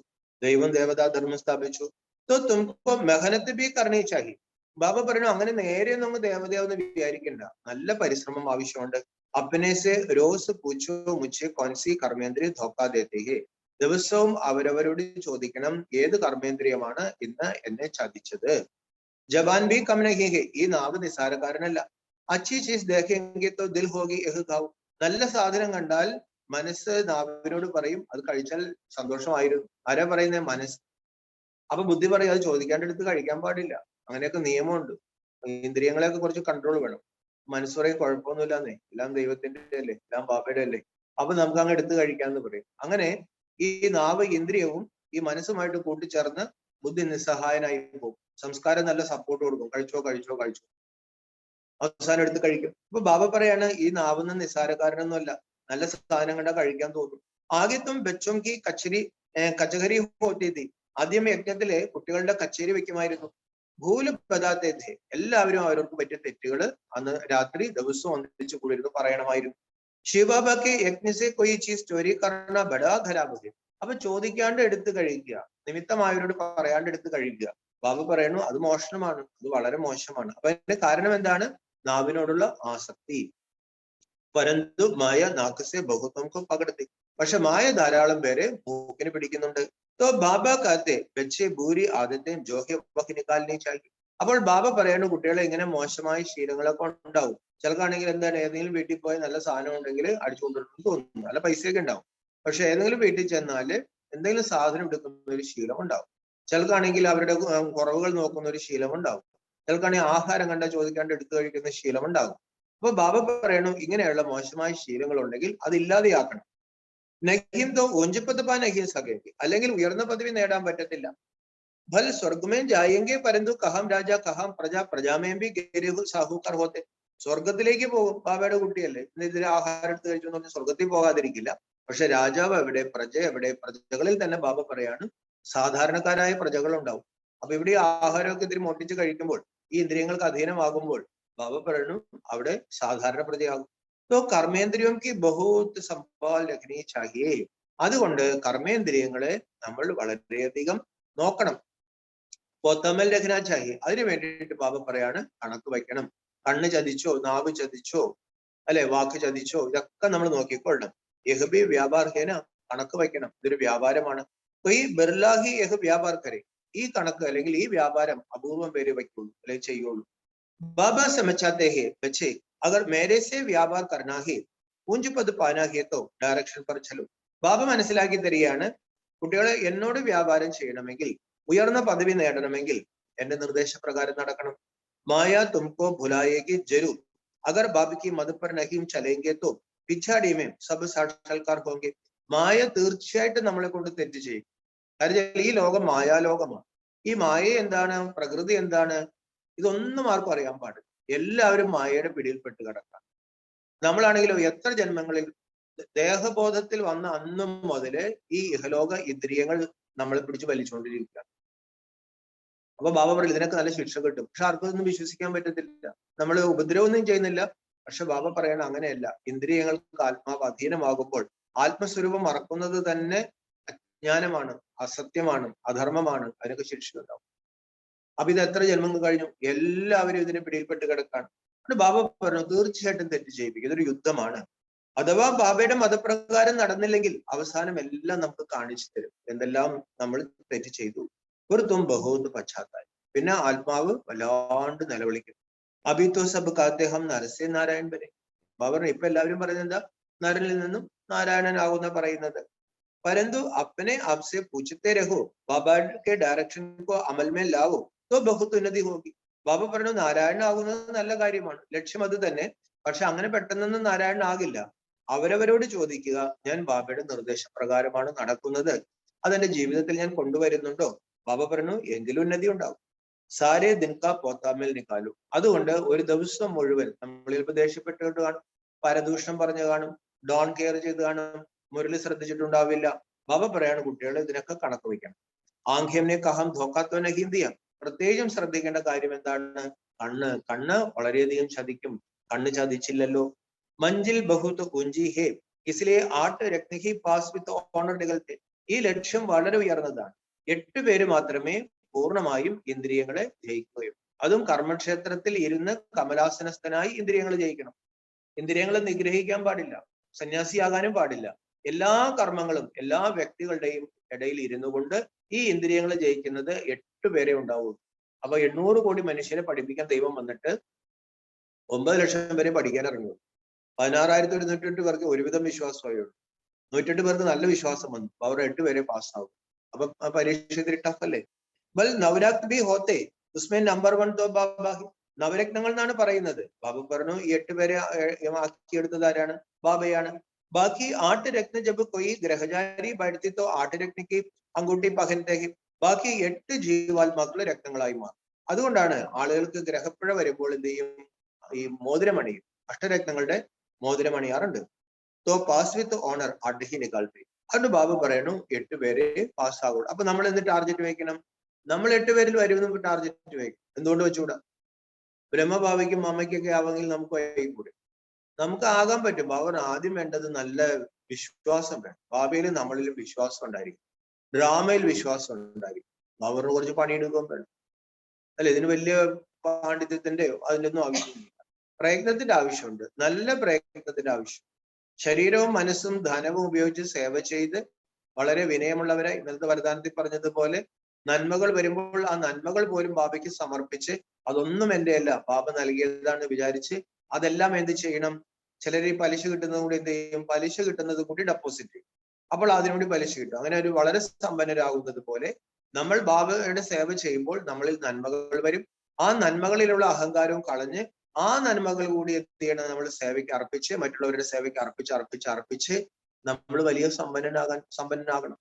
ദൈവം ദേവതാ ധർമ്മം സ്ഥാപിച്ചു. തോ തുംകോ മെഹനത്ത് ബി കർണി ചാഹി. ബാബ പറഞ്ഞു അങ്ങനെ നേരെ നമ്മൾ ദേവതയാവെന്ന് വിചാരിക്കണ്ട, നല്ല പരിശ്രമം ആവശ്യമുണ്ട്. അപ്പനേസെ രോസ് പൂച്ചോ മുച്ചെ കോൻസി കർമ്മേന്ദ്രിയ ധോക്കാ ദേത്തെ ഹേ. ദിവസവും അവരവരോട് ചോദിക്കണം ഏത് കർമ്മേന്ദ്രിയമാണ് ഇന്ന് എന്നെ ചതിച്ചത്. ജബാൻ ബി കം നഹി ഹേ. ഈ നാവ് നിസാരക്കാരനല്ല. അച്ചി ചീസ് ദേഖേങ്കെ തോ ദിൽ ഹോഗി യഹ് ഖാവൂ. നല്ല സാധനം കണ്ടാൽ മനസ്സ് നാവിനോട് പറയും അത് കഴിച്ചാൽ സന്തോഷമായിരുന്നു. ആരാ പറയുന്നത്? മനസ്സ്. അപ്പൊ ബുദ്ധി പറയും അത് ചോദിക്കാണ്ടെടുത്ത് കഴിക്കാൻ പാടില്ല. അങ്ങനെയൊക്കെ നിയമമുണ്ട്. ഇന്ദ്രിയങ്ങളെയൊക്കെ കുറച്ച് കൺട്രോൾ വേണം. മനസ്സ് പറയും കുഴപ്പമൊന്നുമില്ലാന്നേ, എല്ലാം ദൈവത്തിന്റെ അല്ലേ, എല്ലാം ബാബയുടെ അല്ലേ, അപ്പൊ നമുക്ക് അങ്ങ് എടുത്ത് കഴിക്കാന്ന് പറയും. അങ്ങനെ ഈ നാവ് ഇന്ദ്രിയവും ഈ മനസ്സുമായിട്ട് കൂട്ടിച്ചേർന്ന് ബുദ്ധി നിസ്സഹായനായി പോകും. സംസ്കാരം നല്ല സപ്പോർട്ട് കൊടുക്കും, കഴിച്ചോ കഴിച്ചോ കഴിച്ചോ, അവസാനം എടുത്ത് കഴിക്കും. അപ്പൊ ബാബ പറയാണ് ഈ നാവുന്ന നിസ്സാരക്കാരനൊന്നുമല്ല, നല്ല സാധനം കണ്ടാൽ കഴിക്കാൻ തോന്നും. ആദ്യത്തും ബച്ചോം കി കച്ചകരി ഹോത്തി. ആദ്യം യജ്ഞത്തില് കുട്ടികളുടെ കച്ചേരി വെക്കുമായിരുന്നു. ഭൂല് ബദാത്തെ. എല്ലാവരും അവർക്ക് പറ്റിയ തെറ്റുകൾ അന്ന് രാത്രി ദിവസവും ഒന്നിച്ചു കൂടിയിരുന്നു പറയണമായിരുന്നു. ശിവബാബക്ക് യജ്ഞസെ കൊയ് ചീസ് ചോരി കർണ ബഡാ ഖരാബ്. അപ്പൊ ചോദിക്കാണ്ട് എടുത്ത് കഴിക്കുക, നിമിത്തമായവരോട് പറയാണ്ട് എടുത്ത് കഴിക്കുക. ബാബ പറയുന്നു അത് മോഷണമാണ്, അത് വളരെ മോശമാണ്. അപ്പൊ അതിന്റെ കാരണം എന്താണ്? നാവിനോടുള്ള ആസക്തി. പരന്തു മായ നാക്കസെ ബഹുത്വം പകടത്തി. പക്ഷെ മായ ധാരാളം പേരെ മൂക്കിന് പിടിക്കുന്നുണ്ട്. तो बाबा कहते बच्चे बुरी आदतें जो है वक्त निकालनी चाहिए. അപ്പോൾ ബാബ പറയുന്നു കുട്ടികളെ ഇങ്ങനെ മോശമായ ശീലങ്ങളൊക്കെ ഉണ്ടാവും. ചിലക്കാണെങ്കിൽ എന്താണ് ഏതെങ്കിലും വീട്ടിൽ പോയി നല്ല സാധനം ഉണ്ടെങ്കിൽ അടിച്ചുകൊണ്ടിരുന്നു തോന്നുന്നു, നല്ല പൈസയൊക്കെ ഉണ്ടാവും. പക്ഷെ ഏതെങ്കിലും വീട്ടിൽ ചെന്നാല് എന്തെങ്കിലും സാധനം എടുക്കുന്ന ഒരു ശീലം ഉണ്ടാവും. ചിലക്കാണെങ്കിൽ അവരുടെ കുറവുകൾ നോക്കുന്ന ഒരു ശീലം ഉണ്ടാവും. ചിലക്കാണെങ്കിൽ ആഹാരം കണ്ടാൽ ചോദിക്കാണ്ട് എടുത്തു കഴിക്കുന്ന ശീലം ഉണ്ടാവും. അപ്പൊ ബാബ പറയണു ഇങ്ങനെയുള്ള മോശമായ ശീലങ്ങൾ ഉണ്ടെങ്കിൽ അത് ഇല്ലാതെയാക്കണം. നഹീം തോ ഒഞ്ചപ്പത്തപ്പാ നഹീം സകേങ്കി. അല്ലെങ്കിൽ ഉയർന്ന പദവി നേടാൻ പറ്റത്തില്ല. ഭൽ സ്വർഗമേ ജായെങ്കെ പരന്തു കഹാം രാജ കഹാം പ്രജ പ്രജാമേം ഭി ഗരീബ് സാഹൂക്കർ ഹോത്തെ. സ്വർഗത്തിലേക്ക് പോകും. ബാബയുടെ കുട്ടിയല്ലേ, ഇതിൽ ആഹാരം എടുത്ത് കഴിച്ചു എന്ന് പറഞ്ഞാൽ സ്വർഗത്തിൽ പോകാതിരിക്കില്ല. പക്ഷെ രാജാവ് എവിടെ, പ്രജ എവിടെ? പ്രജകളിൽ തന്നെ ബാബ പറയാണ് സാധാരണക്കാരായ പ്രജകളുണ്ടാവും. അപ്പൊ ഇവിടെ ഈ ആഹാരമൊക്കെ ഇതിൽ മോട്ടിച്ച് കഴിക്കുമ്പോൾ, ഈ ഇന്ദ്രിയങ്ങൾക്ക് അധീനമാകുമ്പോൾ ബാബ പറയുന്നു അവിടെ സാധാരണ പ്രജയാകും. तो കർമ്മേന്ദ്രിയം की बहुत संभाल रखनी चाहिए. അതുകൊണ്ട് കർമ്മേന്ദ്രിയങ്ങളെ നമ്മൾ വളരെയധികം നോക്കണം. പൊത്തമൽ രഖന ചാഹിയെ, അതിനു വേണ്ടിയിട്ട് ബാബ പറയാണ് കണക്ക് വയ്ക്കണം. കണ്ണ് ചതിച്ചോ, നാവ് ചതിച്ചോ, അല്ലെ, വാക്ക് ചതിച്ചോ, ഇതൊക്കെ നമ്മൾ നോക്കിക്കൊള്ളണം. യഹബി വ്യാപാർഹേന, കണക്ക് വയ്ക്കണം. ഇതൊരു വ്യാപാരമാണ്. ഈ ബിർലാഹി യഹ് വ്യാപാർ കരെ, ഈ കണക്ക് അല്ലെങ്കിൽ ഈ വ്യാപാരം അപൂർവം പേര് വയ്ക്കുള്ളൂ അല്ലെങ്കിൽ ചെയ്യുള്ളൂ. ബാബ സമച്ചാത്തെ ഹെ ബച്ചേ, അഗർ മേരെ സെ വ്യാപാർ കർണാ ഹെ, പൂഞ്ച് പത് പാനാ ഹെ തോ ഡയറക്ഷൻ പർ ചലോ. ബാബ മനസ്സിലാക്കി തരികയാണ്, കുട്ടികളെ എന്നോട് വ്യാപാരം ചെയ്യണമെങ്കിൽ, ഉയർന്ന പദവി നേടണമെങ്കിൽ എന്റെ നിർദ്ദേശപ്രകാരം നടക്കണം. മായ തുംകോ ഭുലായേഗി ജരൂർ, അഗർ ബാബയ്ക്ക് മത് പർ നഹീം ചലേങ്കെ തോ പിछाड़ी में सब साक्षात्कार होंगे. മായ തീർച്ചയായിട്ടും നമ്മളെ കൊണ്ട് തെറ്റ് ചെയ്യും. കാരണം ഈ ലോകം മായാലോകമാണ്. ഈ മായ എന്താണ്, പ്രകൃതി എന്താണ്, ഇതൊന്നും ആർക്കും അറിയാൻ പാടില്ല. എല്ലാവരും മായയുടെ പിടിയിൽപ്പെട്ട് കിടക്കാം. നമ്മളാണെങ്കിലോ എത്ര ജന്മങ്ങളിൽ ദേഹബോധത്തിൽ വന്ന അന്നും മുതല് ഈ ഇഹലോക ഇന്ദ്രിയങ്ങൾ നമ്മളെ പിടിച്ച് വലിച്ചുകൊണ്ടിരിക്കുക. അപ്പൊ ബാബ പറയും ഇതിനൊക്കെ നല്ല ശിക്ഷ കിട്ടും. പക്ഷെ ആർക്കൊന്നും വിശ്വസിക്കാൻ പറ്റത്തില്ല. നമ്മൾ ഉപദ്രവമൊന്നും ചെയ്യുന്നില്ല. പക്ഷെ ബാബ പറയണ അങ്ങനെയല്ല. ഇന്ദ്രിയങ്ങൾക്ക് ആത്മാവ് അധീനമാകുമ്പോൾ ആത്മസ്വരൂപം മറക്കുന്നത് തന്നെ അജ്ഞാനമാണ്, അസത്യമാണ്, അധർമ്മമാണ്. അതിനൊക്കെ ശിക്ഷ ഉണ്ടാവും. അപ്പൊ ഇത് എത്ര ജന്മങ്ങൾ കഴിഞ്ഞു, എല്ലാവരും ഇതിനെ പിടിയിൽപ്പെട്ട് കിടക്കാണ്. ബാബ പറഞ്ഞു തീർച്ചയായിട്ടും തെറ്റ് ചെയ്യിപ്പിക്കും. ഇതൊരു യുദ്ധമാണ്. അഥവാ ബാബയുടെ മതപ്രകാരം നടന്നില്ലെങ്കിൽ അവസാനം എല്ലാം നമുക്ക് കാണിച്ചു തരും എന്തെല്ലാം നമ്മൾ തെറ്റ് ചെയ്തു. ഒരു തും ബഹുത് പശ്ചാത്തായി. പിന്നെ ആത്മാവ് വല്ലാണ്ട് നിലവിളിക്കും. അഭിത്തോ സബ് കാദ്ദേഹം നരസേ നാരായൺ വരെ. ബാബ പറഞ്ഞു ഇപ്പൊ എല്ലാവരും പറയുന്നത് എന്താ, നരനിൽ നിന്നും നാരായണനാകുന്ന പറയുന്നത്. परंतु अपने आप से पूछते रहो, बाबा के डायरेक्शन को अमल में लाओ तो बहुत उन्नति होगी. ബാബ പറഞ്ഞു നാരായണനാകുന്നത് നല്ല കാര്യമാണ്, ലക്ഷ്യം അത് തന്നെ. പക്ഷെ അങ്ങനെ പെട്ടെന്നൊന്നും നാരായണനാകില്ല. അവരവരോട് ചോദിക്കുക, ഞാൻ ബാബയുടെ നിർദ്ദേശപ്രകാരമാണ് നടക്കുന്നത്, അതെന്റെ ജീവിതത്തിൽ ഞാൻ കൊണ്ടുവരുന്നുണ്ടോ? ബാബ പറഞ്ഞു എങ്കിലും ഉന്നതി ഉണ്ടാവും. സാരേ ദിൻകാ പോത്താമേൽ നിക്കാലു. അതുകൊണ്ട് ഒരു ദിവസം മുഴുവൻ നമ്മൾ ചിലപ്പോൾ ദേഷ്യപ്പെട്ടുകൊണ്ട് കാണും, പരദൂഷണം പറഞ്ഞു കാണും, ഡോൺ കെയർ ചെയ്ത് കാണും, മുരളി ശ്രദ്ധിച്ചിട്ടുണ്ടാവില്ല. ബാബ പറയാണ് കുട്ടികളെ ഇതിനൊക്കെ കണക്ക് വയ്ക്കണം. ആംഗ്യംനെ കഹം ധോക്കാത്തോ നഹീന്തിയം. പ്രത്യേകം ശ്രദ്ധിക്കേണ്ട കാര്യം എന്താണ്? കണ്ണ് വളരെയധികം ചതിക്കും. കണ്ണ് ചതിച്ചില്ലല്ലോ. മഞ്ചിൽ ബഹുത് കുഞ്ചി ഹേ ഇസ്ലിയെ ആട്ട് രത്നഹി പാസ് വിത്ത് ഓണർ നികൽത്തെ. ഈ ലക്ഷ്യം വളരെ ഉയർന്നതാണ്. 8 പേര് മാത്രമേ പൂർണ്ണമായും ഇന്ദ്രിയങ്ങളെ ജയിക്കുകയും, അതും കർമ്മക്ഷേത്രത്തിൽ ഇരുന്ന് കമലാസനസ്ഥനായി ഇന്ദ്രിയങ്ങൾ ജയിക്കണം. ഇന്ദ്രിയങ്ങളെ നിഗ്രഹിക്കാൻ പാടില്ല, സന്യാസിയാകാനും പാടില്ല. എല്ലാ കർമ്മങ്ങളും എല്ലാ വ്യക്തികളുടെയും ഇടയിൽ ഇരുന്നു കൊണ്ട് ഈ ഇന്ദ്രിയങ്ങളെ ജയിക്കുന്നത് 8 പേരെ ഉണ്ടാവുള്ളൂ. അപ്പൊ 800 കോടി മനുഷ്യരെ പഠിപ്പിക്കാൻ ദൈവം വന്നിട്ട് 9 ലക്ഷം പേരെ പഠിക്കാൻ ഇറങ്ങും. 16,108 പേർക്ക് ഒരുവിധം വിശ്വാസമായുള്ളൂ. 108 പേർക്ക് നല്ല വിശ്വാസം വന്നു. അവർ 8 പേരെ പാസ്സാവും. അപ്പൊ പരീക്ഷ ഇത്തിരി ടഫ് അല്ലേ? ബൽ നവരാത് ബി ഹോത്തെ ഉസ്മേ നമ്പർ 1 തോ ബാബ. നവരത്നങ്ങൾ എന്നാണ് പറയുന്നത്. ബാബ പറഞ്ഞു ഈ 8 പേരെ ആക്കിയെടുത്തത് ആരാണ്? ബാബയാണ്. ബാക്കി 8 രത്ന ജബ് കൊയ് ഗ്രഹചാരി ബൈഠത്തി തോ 8 രത്നക്ക് അങ്കൂട്ടി പഹൻതേ ഹി. ബാക്കി 8 ജീവാത്മാക്കള് രത്നങ്ങളായി മാറും. അതുകൊണ്ടാണ് ആളുകൾക്ക് ഗ്രഹപ്പിഴ വരുമ്പോൾ എന്ത് ചെയ്യും? ഈ മോതിരമണിയും അഷ്ടരത്നങ്ങളുടെ മോതിരമണിയാറുണ്ട്. തോ പാസ് വിത്ത് ഓണർ അഡ്ഹി നികാൽപ്പി. അതുകൊണ്ട് ബാബ പറയണു 8 പേരെ പാസ്സാകുള്ളൂ. അപ്പൊ നമ്മൾ എന്ത് ടാർഗറ്റ് വെക്കണം? നമ്മൾ 8 പേരിൽ വരുമെന്ന് ടാർഗറ്റ് വെക്കും. എന്തുകൊണ്ട് വെച്ചുകൂടാ? ബ്രഹ്മഭാവയ്ക്കും അമ്മയ്ക്കൊക്കെ ആവെങ്കിൽ നമുക്ക് വൈകൂടെ? നമുക്ക് ആകാൻ പറ്റും. ബാബന് ആദ്യം വേണ്ടത് നല്ല വിശ്വാസം വേണം. ബാബയിലും നമ്മളിലും വിശ്വാസം ഉണ്ടായിരിക്കും. ഡ്രാമയിൽ വിശ്വാസം ഉണ്ടായിരിക്കും. ബാബറിന് കുറച്ച് പണിയെടുക്കാൻ വേണം അല്ലെ? ഇതിന് വലിയ പാണ്ഡിത്യത്തിന്റെ അതിൻ്റെ ഒന്നും ആവശ്യമില്ല. പ്രയത്നത്തിന്റെ ആവശ്യമുണ്ട്, നല്ല പ്രയത്നത്തിന്റെ ആവശ്യം. ശരീരവും മനസ്സും ധനവും ഉപയോഗിച്ച് സേവ ചെയ്ത് വളരെ വിനയമുള്ളവരെ ഇന്നത്തെ വരദാനത്തിൽ പറഞ്ഞതുപോലെ നന്മകൾ വരുമ്പോൾ ആ നന്മകൾ പോലും ബാബയ്ക്ക് സമർപ്പിച്ച് അതൊന്നും എൻ്റെ അല്ല, ബാബ നൽകിയതാണെന്ന് വിചാരിച്ച് അതെല്ലാം എന്ത് ചെയ്യണം? ചിലർ ഈ പലിശ കിട്ടുന്നത് കൂടി എന്ത് ചെയ്യും? പലിശ കിട്ടുന്നത് കൂടി ഡെപ്പോസിറ്റ് ചെയ്യും. അപ്പോൾ അതിനുകൂടി പലിശ കിട്ടും. അങ്ങനെ ഒരു വളരെ സമ്പന്നരാകുന്നത് പോലെ നമ്മൾ ബാബയുടെ സേവ ചെയ്യുമ്പോൾ നമ്മളിൽ നന്മകൾ വരും. ആ നന്മകളിലുള്ള അഹങ്കാരവും കളഞ്ഞ് ആ നന്മകൾ കൂടി എന്ത് ചെയ്യണം? നമ്മൾ സേവയ്ക്ക് അർപ്പിച്ച്, മറ്റുള്ളവരുടെ സേവയ്ക്ക് അർപ്പിച്ച് നമ്മൾ വലിയ സമ്പന്നനാകണം.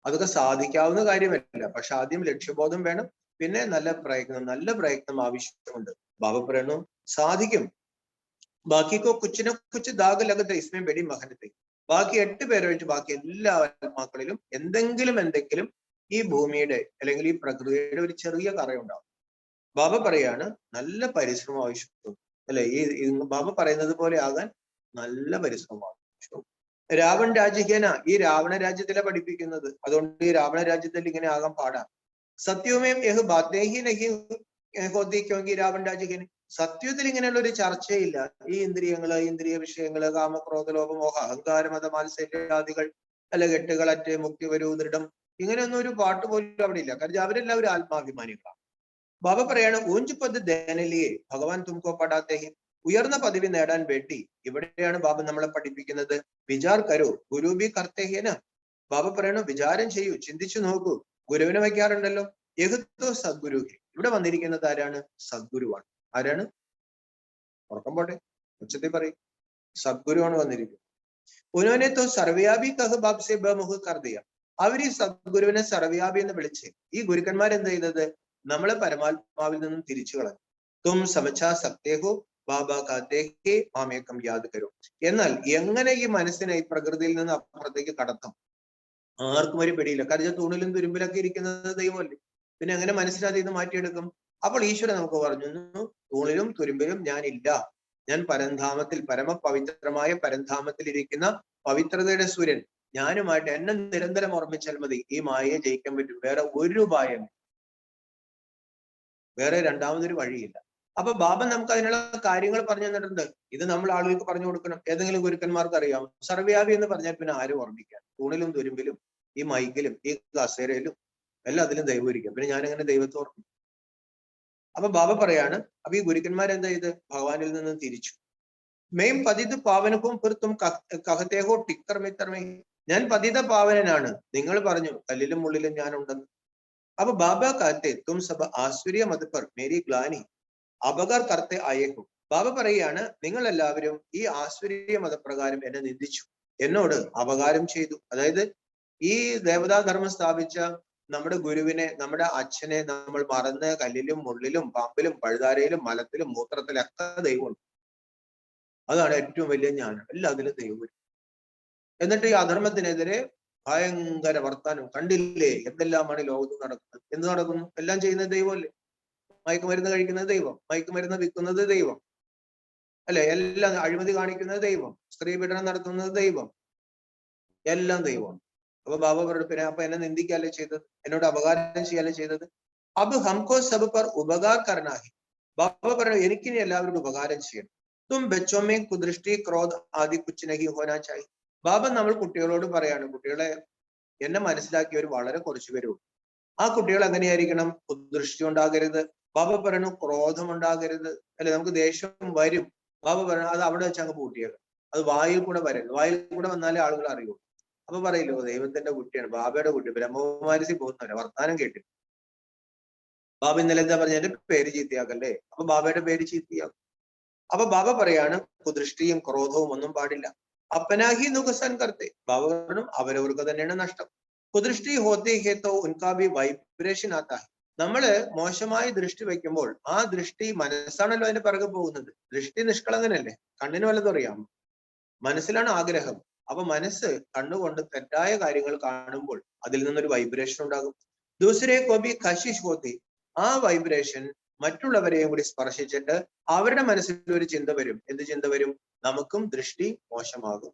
അതൊക്കെ സാധിക്കാവുന്ന കാര്യമല്ല. പക്ഷെ ആദ്യം ലക്ഷ്യബോധം വേണം, പിന്നെ നല്ല പ്രയത്നം ആവശ്യമുണ്ട്. ബാബ പറയുന്നു സാധിക്കും. ബാക്കി കുച്ച് ദാഗ് ലഗത ഇസ്മേ ബെടി മഹനത്തെ. ബാക്കി 8 പേരൊഴിച്ച് ബാക്കി എല്ലാ ആത്മാക്കളിലും എന്തെങ്കിലും ഈ ഭൂമിയുടെ അല്ലെങ്കിൽ ഈ പ്രകൃതിയുടെ ഒരു ചെറിയ കറയുണ്ടാവും. ബാബ പറയാണ് നല്ല പരിശ്രമം ആവശ്യമുണ്ട് അല്ലെ? ഈ ബാബ പറയുന്നത് പോലെ ആകാൻ നല്ല പരിശ്രമം ആവശ്യവും. രാവൺ രാജ്യക്കേന, ഈ രാവണ രാജ്യത്തിലെ പഠിപ്പിക്കുന്നത്. അതുകൊണ്ട് ഈ രാവണ രാജ്യത്തിൽ ഇങ്ങനെ ആകാൻ പാടാം. സത്യവുമേം യഹ് ബാത്തേഹി നഹി ഹോത്തി ക്യോങ്കി രാവൺ രാജ്യക്കേന. സത്യത്തിൽ ഇങ്ങനെയുള്ള ഒരു ചർച്ചയില്ല. ഈ ഇന്ദ്രിയങ്ങള്, ഇന്ദ്രിയ വിഷയങ്ങള്, കാമക്രോധ ലോപമോഹ അഹങ്കാര മത മാത്സര്യാദികൾ അല്ല, കെട്ടുകളറ്റ് മുക്തി വരൂ ദൃഢം, ഇങ്ങനെയൊന്നും ഒരു പാട്ട് പോലും അവിടെ ഇല്ല. കാരണം അവരെല്ലാവരും ആത്മാഭിമാനികളാണ്. ബാബ പറയാണ് ഊഞ്ച് പദ് ദേനലിയെ ഭഗവാൻ തുംകോ പടാത്തേഹി. ഉയർന്ന പദവി നേടാൻ വേണ്ടി ഇവിടെയാണ് ബാബ നമ്മളെ പഠിപ്പിക്കുന്നത്. വിചാർ കരോ ഗുരുബി കർത്തേഹ്യന. ബാബ പറയണു വിചാരം ചെയ്യൂ, ചിന്തിച്ചു നോക്കൂ. ഗുരുവിനെ വയ്ക്കാറുണ്ടല്ലോ. യഹുത്തോ സദ്ഗുരു. ഇവിടെ വന്നിരിക്കുന്നത് ആരാണ്? സദ്ഗുരുവാണ്. ആരാണ്? ഉറക്കം പോട്ടെ, ഉച്ചത്തിൽ പറയും. സദ്ഗുരുവാണ് വന്നിരിക്കുന്നത്. ഉനോനെ തോ സർവ്യാപി കഹ് ബാബ് സെ ബമുഹ് കർ ദിയ. അവർ ഈ സദ്ഗുരുവിനെ സർവ്യാപി എന്ന് വിളിച്ച് ഈ ഗുരുക്കന്മാരെന്ത് ചെയ്തത്? നമ്മളെ പരമാത്മാവിൽ നിന്നും തിരിച്ചു കളഞ്ഞു. തും സമച്ചാ സത്യേഹോ ബാബ കാത്തേഹേ മാമേക്കം യാത് കരും. എന്നാൽ എങ്ങനെ ഈ മനസ്സിനെ ഈ പ്രകൃതിയിൽ നിന്ന് അപ്പുറത്തേക്ക് കടത്തും? ആർക്കും ഒരു പിടിയില്ല. കാരണം തൂണിലും തുരുമ്പിലൊക്കെ ഇരിക്കുന്നത് ദൈവമല്ലേ. പിന്നെ എങ്ങനെ മനസ്സിനകത്ത് ഇത് മാറ്റിയെടുക്കും? അപ്പോൾ ഈശ്വരൻ നമുക്ക് പറഞ്ഞു, തൂണിലും തുരുമ്പിലും ഞാനില്ല. ഞാൻ പരംധാമത്തിൽ, പരമപവിത്രമായ പരംധാമത്തിൽ ഇരിക്കുന്ന പവിത്രതയുടെ സൂര്യൻ. ഞാനുമായിട്ട് എന്നെ നിരന്തരം ഓർമ്മിച്ചാൽ മതി, ഈ മായയെ ജയിക്കാൻ പറ്റും. വേറെ ഒരു ഉപായം, വേറെ രണ്ടാമതൊരു വഴിയില്ല. അപ്പൊ ബാബ നമുക്ക് അതിനുള്ള കാര്യങ്ങൾ പറഞ്ഞു തന്നിട്ടുണ്ട്. ഇത് നമ്മൾ ആളുകൾക്ക് പറഞ്ഞു കൊടുക്കണം. ഏതെങ്കിലും ഗുരുക്കന്മാർക്ക് അറിയാം? സർവ്യാപി എന്ന് പറഞ്ഞാൽ പിന്നെ ആരും ഓർമ്മിക്കാൻ? തൂണിലും തുരുമ്പിലും ഈ മൈക്കിലും ഈ കസേരയിലും എല്ലാം അതിലും ദൈവം ഇരിക്കും. പിന്നെ ഞാനെങ്ങനെ ദൈവത്തെ ഓർക്കും? അപ്പൊ ബാബ പറയാണ്, അപ്പൊ ഈ ഗുരുക്കന്മാരെന്താ ചെയ്ത്? ഭഗവാനിൽ നിന്ന് തിരിച്ചു. മെയിം പതിത് പാവനക്കും പുറത്തും കഹത്തേഹോ ടിക്കർ മിത്തർമേ. ഞാൻ പതിത പാവനനാണ്, നിങ്ങൾ പറഞ്ഞു കല്ലിലും മുള്ളിലും ഞാൻ ഉണ്ടെന്ന്. അപ്പൊ ബാബ കാത്തെ തും സബ ആശ്വര്യ മത് പർ മേരി ഗ്ലാനി അപകർ കർത്തെ ആയേക്കും. ബാബ പറയുകയാണ്, നിങ്ങൾ എല്ലാവരും ഈ ആശ്വര്യ മതപ്രകാരം എന്നെ നിന്ദിച്ചു, എന്നോട് അപകാരം ചെയ്തു. അതായത് ഈ ദേവതാധർമ്മം സ്ഥാപിച്ച നമ്മുടെ ഗുരുവിനെ, നമ്മുടെ അച്ഛനെ നമ്മൾ മറന്ന് കല്ലിലും മുള്ളിലും പാമ്പിലും പഴുതാരയിലും മലത്തിലും മൂത്രത്തിലൊക്കെ ദൈവമുണ്ട്. അതാണ് ഏറ്റവും വലിയ ജ്ഞാനം. എല്ലാത്തിലും ദൈവം. എന്നിട്ട് ഈ അധർമ്മത്തിനെതിരെ ഭയങ്കര വർത്താനം. കണ്ടില്ലേ എന്തെല്ലാമാണ് ലോകത്ത് നടക്കുന്നത്? എന്ത് നടക്കുന്നു? എല്ലാം ചെയ്യുന്നത് ദൈവമല്ലേ. മയക്കുമരുന്ന് കഴിക്കുന്നത് ദൈവം, മയക്കുമരുന്ന് വിൽക്കുന്നത് ദൈവം അല്ലെ, എല്ലാം അഴിമതി കാണിക്കുന്നത് ദൈവം, സ്ത്രീ പീഡനം നടത്തുന്നത് ദൈവം, എല്ലാം ദൈവമാണ്. അപ്പൊ ബാബ പറഞ്ഞു, പിന്നെ അപ്പൊ എന്നെ നിന്ദിക്കല്ലേ ചെയ്തത്? എന്നോട് അപകാരം ചെയ്യല്ലേ ചെയ്തത്? അബ് ഹംകോ സബ് പർ ഉപകാർ കർനാഹി. ബാബ പറഞ്ഞു, എനിക്കിനി എല്ലാവരോടും ഉപകാരം ചെയ്യണം. തും ബച്ചോമേ കുദൃഷ്ടി ക്രോധ് ആദി കുച്ച് നഹി ഹോനാ ചാഹി. ബാബ നമ്മൾ കുട്ടികളോട് പറയാണ്, കുട്ടികളെ എന്നെ മനസ്സിലാക്കിയവർ വളരെ കുറച്ചു പേരും. ആ കുട്ടികൾ എങ്ങനെയായിരിക്കണം? കുദൃഷ്ടി ഉണ്ടാകരുത്. ബാബ പറയണു ക്രോധം ഉണ്ടാകരുത് അല്ലെ. നമുക്ക് ദേഷ്യം വരും. ബാബ പറയണു അത് അവിടെ വെച്ച് അങ്ങ് പൂട്ടിയേക്കാം. അത് വായിൽ കൂടെ വരരുത്. വായിൽ കൂടെ വന്നാലേ ആളുകൾ അറിയൂ. അപ്പൊ പറയില്ലോ ദൈവത്തിന്റെ കുട്ടിയാണ്, ബാബയുടെ കുട്ടി, ബ്രഹ്മകുമാരിസി പോകുന്നവരെ വർത്താനം കേട്ടില്ല. ബാബ ഇന്നലെ എന്താ പറഞ്ഞ? എന്റെ പേര് ചീത്തയാക്കല്ലേ. അപ്പൊ ബാബയുടെ പേര് ചീത്തയാക്കും. അപ്പൊ ബാബ പറയാണ് കുദൃഷ്ടിയും ക്രോധവും ഒന്നും പാടില്ല. അപ്പനാഹി നുകസാൻ കർത്തെ. ബാബ പറഞ്ഞു അവരവർക്ക് തന്നെയാണ് നഷ്ടം. കുദൃഷ്ടി ഹോത്തെ ഹേത്തോ ഉൻകാബി വൈബ്രേഷൻ ആത്താഹി. നമ്മള് മോശമായി ദൃഷ്ടി വെക്കുമ്പോൾ ആ ദൃഷ്ടി മനസ്സാണല്ലോ അതിന്റെ പിറകെ പോകുന്നത്. ദൃഷ്ടി നിഷ്കളങ്കനല്ലേ, കണ്ണിന് വല്ലതും അറിയാം, മനസ്സിലാണ് ആഗ്രഹം. അപ്പൊ മനസ്സ് കണ്ണുകൊണ്ട് തെറ്റായ കാര്യങ്ങൾ കാണുമ്പോൾ അതിൽ നിന്നൊരു വൈബ്രേഷൻ ഉണ്ടാകും. ദൂസരെ കോബി കശിഷ് ഹോത്തി. ആ വൈബ്രേഷൻ മറ്റുള്ളവരെയും കൂടി സ്പർശിച്ചിട്ട് അവരുടെ മനസ്സിൽ ഒരു ചിന്ത വരും. എന്ത് ചിന്ത വരും? നമുക്കും ദൃഷ്ടി മോശമാകും.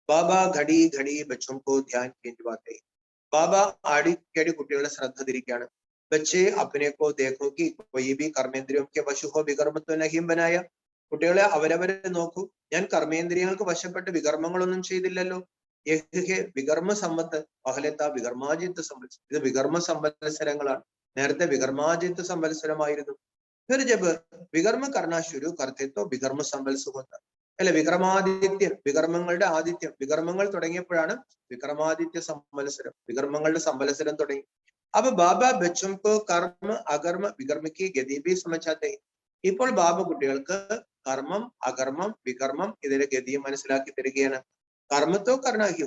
ബാബ ഘടി ഘടി ബച്ചോംകോ ധ്യാൻ കേന്ദ്രവാത്തെ. ബാബ അടിക്കടി കുട്ടികളുടെ ശ്രദ്ധ തിരിക്കുകയാണ്. ബച്ചേ അപ്നേക്കോ ദേഖോ കി കോയി ഭി കർമ്മേന്ദ്രിയം കെ വശു ഹോ വികർമ്മത്വ നഹീം ബനായ. കുട്ടികളെ അവരവരെ നോക്കൂ. ഞാൻ കർമ്മേന്ദ്രിയങ്ങൾക്ക് വശപ്പെട്ട് വികർമ്മങ്ങളൊന്നും ചെയ്തില്ലല്ലോ. യഹ് വികർമ്മ സമ്പത്ത് പഹലത്ത വികർമാജിത്ത് സംവത്സരം. ഇത് വികർമ്മ സംവത്സരങ്ങളാണ്. നേരത്തെ വികർമാജിത്ത് സംവത്സരമായിരുന്നു. ഫിർ ജബ് വികർമ്മ കർണാശുരു കർത്തൃത്വ വികർമ്മ സംവത്സരം അല്ലെ. വിക്രമാദിത്യം, വികർമ്മങ്ങളുടെ ആദിത്യം, വികർമ്മങ്ങൾ തുടങ്ങിയപ്പോഴാണ് വിക്രമാദിത്യ സംവത്സരം, വികർമ്മങ്ങളുടെ സംവത്സരം തുടങ്ങി. അപ്പൊ ബാബ ബച്ചുംകോ കർമ്മ അകർമ്മ വികർമ്മയ്ക്ക് ഗതിബി സമച്ചാത്തെ. ഇപ്പോൾ ബാബ കുട്ടികൾക്ക് കർമ്മം അകർമ്മം വികർമ്മം ഇതിന്റെ ഗതിയും മനസ്സിലാക്കി തരികയാണ്. കർമ്മത്തോ കർണാഹി.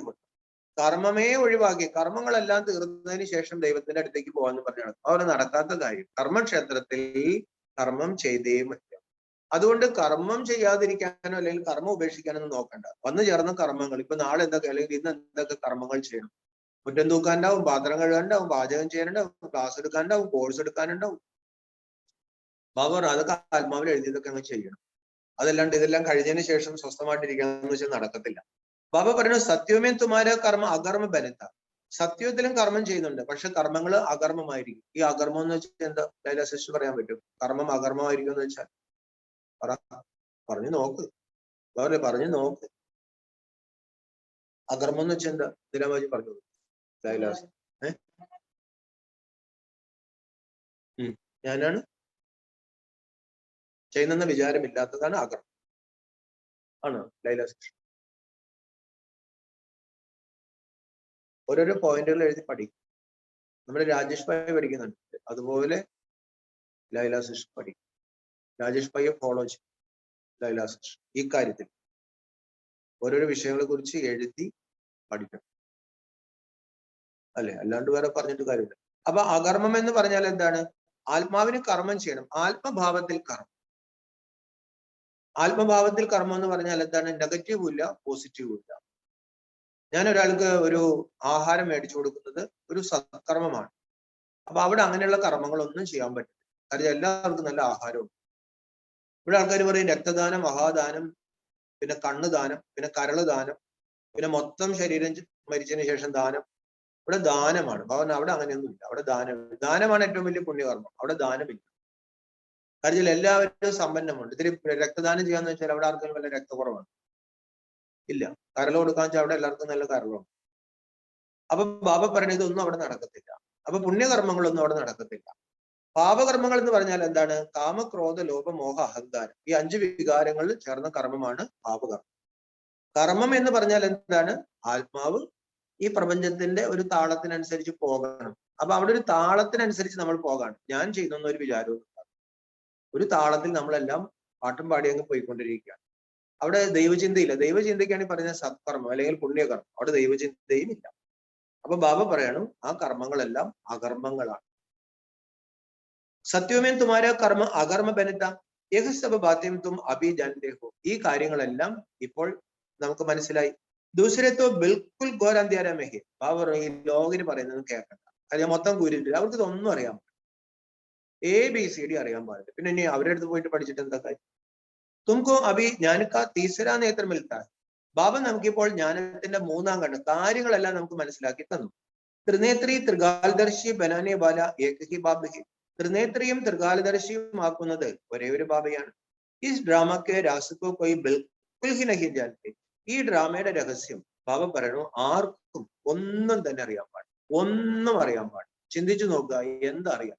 കർമ്മമേ ഒഴിവാക്കി, കർമ്മങ്ങളെല്ലാം തീർന്നതിന് ശേഷം ദൈവത്തിന്റെ അടുത്തേക്ക് പോകാന്ന് പറഞ്ഞാണ് അവർ നടക്കാത്ത കാര്യം. കർമ്മക്ഷേത്രത്തിൽ കർമ്മം ചെയ്തേ പറ്റും. അതുകൊണ്ട് കർമ്മം ചെയ്യാതിരിക്കാനോ അല്ലെങ്കിൽ കർമ്മം ഉപേക്ഷിക്കാനൊന്നും നോക്കണ്ട. വന്നു ചേർന്ന കർമ്മങ്ങൾ ഇപ്പൊ നാളെ എന്തൊക്കെ അല്ലെങ്കിൽ ഇന്ന് എന്തൊക്കെ കർമ്മങ്ങൾ ചെയ്യണം. മുറ്റം തൂക്കാനുണ്ടാവും, പാത്രം കഴുകാനുണ്ടാവും, പാചകം ചെയ്യാനുണ്ടാവും, ക്ലാസ് എടുക്കാനുണ്ടാവും, കോഴ്സ് എടുക്കാനുണ്ടാവും. ബാബ പറഞ്ഞു അതൊക്കെ ആത്മാവിൽ എഴുതിയതൊക്കെ അങ്ങ് ചെയ്യണം. അതല്ലാണ്ട് ഇതെല്ലാം കഴിഞ്ഞതിന് ശേഷം സ്വസ്ഥമായിട്ടിരിക്കാന്ന് വെച്ചാൽ നടക്കത്തില്ല. ബാബ പറഞ്ഞു സത്യമേ തുമാര കർമ്മ അകർമ്മ ബനത്ത. സത്യത്തിലും കർമ്മം ചെയ്യുന്നുണ്ട്, പക്ഷെ കർമ്മങ്ങൾ അകർമ്മമായിരിക്കും. ഈ അകർമ്മം എന്ന് വെച്ചാൽ എന്താ? ലൈല സിസ്റ്റർ പറയാൻ പറ്റും. കർമ്മം അകർമ്മമായിരിക്കും എന്ന് വെച്ചാൽ പറഞ്ഞു നോക്ക്. പറഞ്ഞു നോക്ക്. അകർമ്മം എന്ന് വെച്ചാൽ എന്താ? ദിലാമാജി പറഞ്ഞു ലൈലാസ്. ഞാനാണ് ചെയ്യുന്ന വിചാരമില്ലാത്തതാണ് അകർമ്മം ആണ് ലൈലാസ്. ഓരോരോ പോയിന്റുകൾ എഴുതി പഠിക്കും. നമ്മുടെ രാജേഷ് ഭായി പഠിക്കുന്നുണ്ട്, അതുപോലെ ലൈല സിസ്റ്റർ പഠിക്കും. രാജേഷ് ഭായിയെ ഫോളോ ചെയ്യും ലൈല സിസ്റ്റർ ഈ കാര്യത്തിൽ. ഓരോരോ വിഷയങ്ങളെ കുറിച്ച് എഴുതി പഠിക്കണം, അല്ലെ? അല്ലാണ്ട് വേറെ പറഞ്ഞിട്ട് കാര്യമില്ല. അപ്പൊ അകർമ്മം എന്ന് പറഞ്ഞാൽ എന്താണ്? ആത്മാവിന് കർമ്മം ചെയ്യണം, ആത്മഭാവത്തിൽ കർമ്മം. ആത്മഭാവത്തിൽ കർമ്മം എന്ന് പറഞ്ഞാൽ എന്താണ്? നെഗറ്റീവും ഇല്ല, പോസിറ്റീവും ഇല്ല. ഞാൻ ഒരാൾക്ക് ഒരു ആഹാരം മേടിച്ചു കൊടുക്കുന്നത് ഒരു സത്കർമ്മമാണ്. അപ്പൊ അവിടെ അങ്ങനെയുള്ള കർമ്മങ്ങളൊന്നും ചെയ്യാൻ പറ്റില്ല. കാര്യം എല്ലാവർക്കും നല്ല ആഹാരവും. ഇവിടെ ആൾക്കാർ പറയും രക്തദാനം, മഹാദാനം, പിന്നെ കണ്ണുദാനം, പിന്നെ കരള് ദാനം, പിന്നെ മൊത്തം ശരീരം മരിച്ചതിന് ശേഷം ദാനം. ഇവിടെ ദാനമാണ് ഭവൻ. അവിടെ അങ്ങനെയൊന്നും ഇല്ല. അവിടെ ദാനമാണ് ഏറ്റവും വലിയ പുണ്യകർമ്മം. അവിടെ ദാനമില്ല. കാര്യം എല്ലാവരും സമ്പന്നമുണ്ട്. ഇത്തിരി രക്തദാനം ചെയ്യാന്ന് വെച്ചാൽ അവിടെ ആർക്കും വല്ല രക്തക്കുറവാണ് ഇല്ല. കരൾ കൊടുക്കാന്ന് വെച്ചാൽ അവിടെ എല്ലാവർക്കും നല്ല കരളുണ്ട്. അപ്പൊ ബാബ പറയുന്നത് ഇതൊന്നും അവിടെ നടക്കത്തില്ല. അപ്പൊ പുണ്യകർമ്മങ്ങളൊന്നും അവിടെ നടക്കത്തില്ല. പാപകർമ്മങ്ങൾ എന്ന് പറഞ്ഞാൽ എന്താണ്? കാമക്രോധ ലോഭ മോഹ അഹങ്കാരം, ഈ 5 വികാരങ്ങൾ ചേർന്ന കർമ്മമാണ് പാപകർമ്മം. കർമ്മം എന്ന് പറഞ്ഞാൽ എന്താണ്? ആത്മാവ് ഈ പ്രപഞ്ചത്തിന്റെ ഒരു താളത്തിനനുസരിച്ച് പോകണം. അപ്പൊ അവിടെ ഒരു താളത്തിനനുസരിച്ച് നമ്മൾ പോകാണ്. ഞാൻ ചെയ്യുന്ന ഒരു വിചാരവും ഒരു താളത്തിൽ നമ്മളെല്ലാം പാട്ടും പാടി അങ്ങ് പോയിക്കൊണ്ടിരിക്കുകയാണ്. അവിടെ ദൈവചിന്തയില്ല. ദൈവചിന്തയ്ക്കാണ് ഈ പറയുന്ന സത്കർമ്മം അല്ലെങ്കിൽ പുണ്യകർമ്മം. അവിടെ ദൈവചിന്തയും ഇല്ല. അപ്പൊ ബാബ പറയണം ആ കർമ്മങ്ങളെല്ലാം അകർമ്മങ്ങളാണ്. സത്യമേ തുമാര കർമ്മ അകർമ്മ ബനത്ത യഹസബ ബാത്യം തും അഭി ജാനത്തെ ഹോ. ഈ കാര്യങ്ങളെല്ലാം ഇപ്പോൾ നമുക്ക് മനസ്സിലായി. ദൂസരത്തോ ബിൽക്കുൽ ഘോരാന്ത്യാരമേഹി. ബാബ ഈ ലോകിന് പറയുന്നത് കേൾക്കണ്ട. കാര്യം മൊത്തം ഗുരുവില്ല, അവർക്ക് ഇതൊന്നും അറിയാൻ പാടില്ല. ABCD അറിയാൻ പാടില്ല. പിന്നെ ഇനി അവരുടെ അടുത്ത് പോയിട്ട് പഠിച്ചിട്ട് എന്താ കാര്യം? തുംകോ അഭി ജ്ഞാനക്ക തീസരാ നേത്രം മിൽത്താ. ബാബ നമുക്കിപ്പോൾ ജ്ഞാനത്തിന്റെ 3-ാം കണ്ണ്, കാര്യങ്ങളെല്ലാം നമുക്ക് മനസ്സിലാക്കി തന്നു. ത്രിനേത്രി ത്രികാലദർശി ബനാനെ ബാല ഏകഹി ബാബഹി. ത്രിനേത്രിയും ത്രികാലദർശിയും ആക്കുന്നത് ഒരേ ഒരു ബാബയാണ്. ഈ ഡ്രാമക്ക് രാസക്കോ കൊയ് ബിൽക്കുൽ ഹി നഹി ജാനത്തെ. ഈ ഡ്രാമയുടെ രഹസ്യം ബാബ പറയണു ആർക്കും ഒന്നും തന്നെ അറിയാൻ പാടില്ല. ഒന്നും അറിയാൻ പാടില്ല. ചിന്തിച്ചു നോക്കുക, എന്തറിയാം?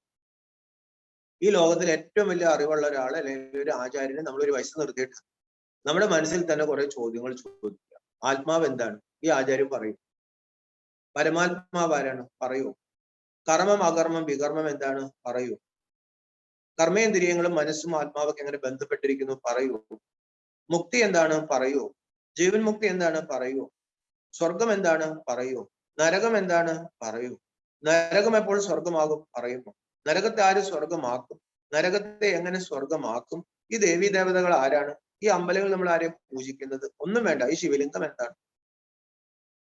ഈ ലോകത്തിൽ ഏറ്റവും വലിയ അറിവുള്ള ഒരാൾ അല്ലെങ്കിൽ ഒരു ആചാര്യനെ നമ്മളൊരു വയസ്സ് നിർത്തിയിട്ട് നമ്മുടെ മനസ്സിൽ തന്നെ കുറെ ചോദ്യങ്ങൾ ചോദിക്കുക. ആത്മാവ് എന്താണ്? ഈ ആചാര്യൻ പറയും. പരമാത്മാവ് ആരാണ്? പറയൂ. കർമ്മം അകർമ്മം വികർമ്മം എന്താണ്? പറയൂ. കർമ്മേന്ദ്രിയങ്ങളും മനസ്സും ആത്മാവൊക്കെ എങ്ങനെ ബന്ധപ്പെട്ടിരിക്കുന്നു? പറയൂ. മുക്തി എന്താണ്? പറയൂ. ജീവൻ മുക്തി എന്താണ്? പറയൂ. സ്വർഗം എന്താണ്? പറയൂ. നരകം എന്താണ്? പറയൂ. നരകം എപ്പോൾ സ്വർഗമാകും? പറയുന്നു. നരകത്തെ ആര് സ്വർഗമാക്കും? നരകത്തെ എങ്ങനെ സ്വർഗമാക്കും? ഈ ദേവീ ദേവതകൾ ആരാണ്? ഈ അമ്പലങ്ങൾ നമ്മൾ ആരെയും പൂജിക്കുന്നത്? ഒന്നും വേണ്ട. ഈ ശിവലിംഗം എന്താണ്?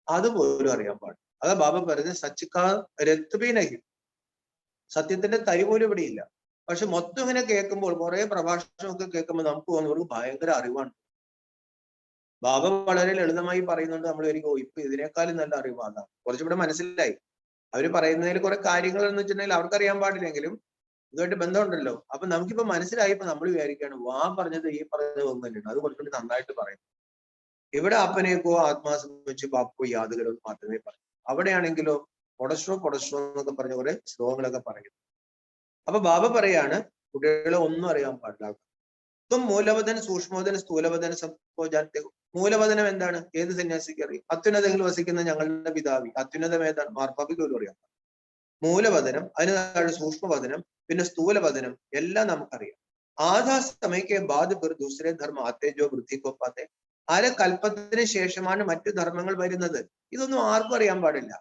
അതുപോലും അറിയാൻ പാടില്ല. അതാ ബാബ പറഞ്ഞത് സച്ചിക്കാ രത്ബീനഹി. സത്യത്തിന്റെ തരി പോലും ഇവിടെ ഇല്ല. പക്ഷെ മൊത്തം ഇങ്ങനെ കേൾക്കുമ്പോൾ, കുറെ പ്രഭാഷണമൊക്കെ കേൾക്കുമ്പോൾ നമുക്ക് തോന്നുന്നു ഭയങ്കര അറിവാണ്. ബാബ വളരെ ലളിതമായി പറയുന്നുണ്ട്. നമ്മൾ ഒരിക്കലും ഇപ്പൊ ഇതിനേക്കാളും നല്ല അറിവ് അതാണ്. കുറച്ചുകൂടെ മനസ്സിലായി. അവര് പറയുന്നതിൽ കുറെ കാര്യങ്ങൾ എന്ന് വെച്ചിട്ടുണ്ടെങ്കിൽ അവർക്കറിയാൻ പാടില്ലെങ്കിലും ഇതുമായിട്ട് ബന്ധമുണ്ടല്ലോ. അപ്പൊ നമുക്കിപ്പോ മനസ്സിലായപ്പോ നമ്മൾ വിചാരിക്കുകയാണ് പറഞ്ഞത് ഈ പറഞ്ഞത് ഒന്നും തന്നെയാണ്. അത് കുറച്ചുകൂടി നന്നായിട്ട് പറയും. ഇവിടെ അപ്പനേക്കോ ആത്മാസം വെച്ച് ബാപ്പോ യാതുകളോ മാത്രമേ പറയൂ. അവിടെയാണെങ്കിലോ കൊടശ്രോ എന്നൊക്കെ പറഞ്ഞ കുറെ ശ്ലോകങ്ങളൊക്കെ പറയുന്നു. അപ്പൊ ബാബ പറയാണ് കുട്ടികളെ ഒന്നും അറിയാൻ പാടില്ല. ഇപ്പം മൂലവധൻ സൂക്ഷ്മോധന സ്ഥൂലവധന സംഭോജാത്തെ. മൂലവധനം എന്താണ്? ഏത് സന്യാസിക്ക് അറിയാം? അത്യുന്നതങ്ങളിൽ വസിക്കുന്ന ഞങ്ങളുടെ പിതാവി. അത്യുന്നതം ഏതാണ്? മാർപ്പാപ്പിക്ക് പോലും അറിയാം. മൂലവധനം, അതിന് താഴെ സൂക്ഷ്മവധനം, പിന്നെ സ്ഥൂലവധനം എല്ലാം നമുക്കറിയാം. ആധാ സമയക്ക് ബാധ ഫിർ ദൂസരെ ധർമ്മ ആത്തെ ജോ വൃത്തിക്കോ പാത്തെ. കൽപ്പത്തിന് ശേഷമാണ് മറ്റു ധർമ്മങ്ങൾ വരുന്നത്. ഇതൊന്നും ആർക്കും അറിയാൻ പാടില്ല.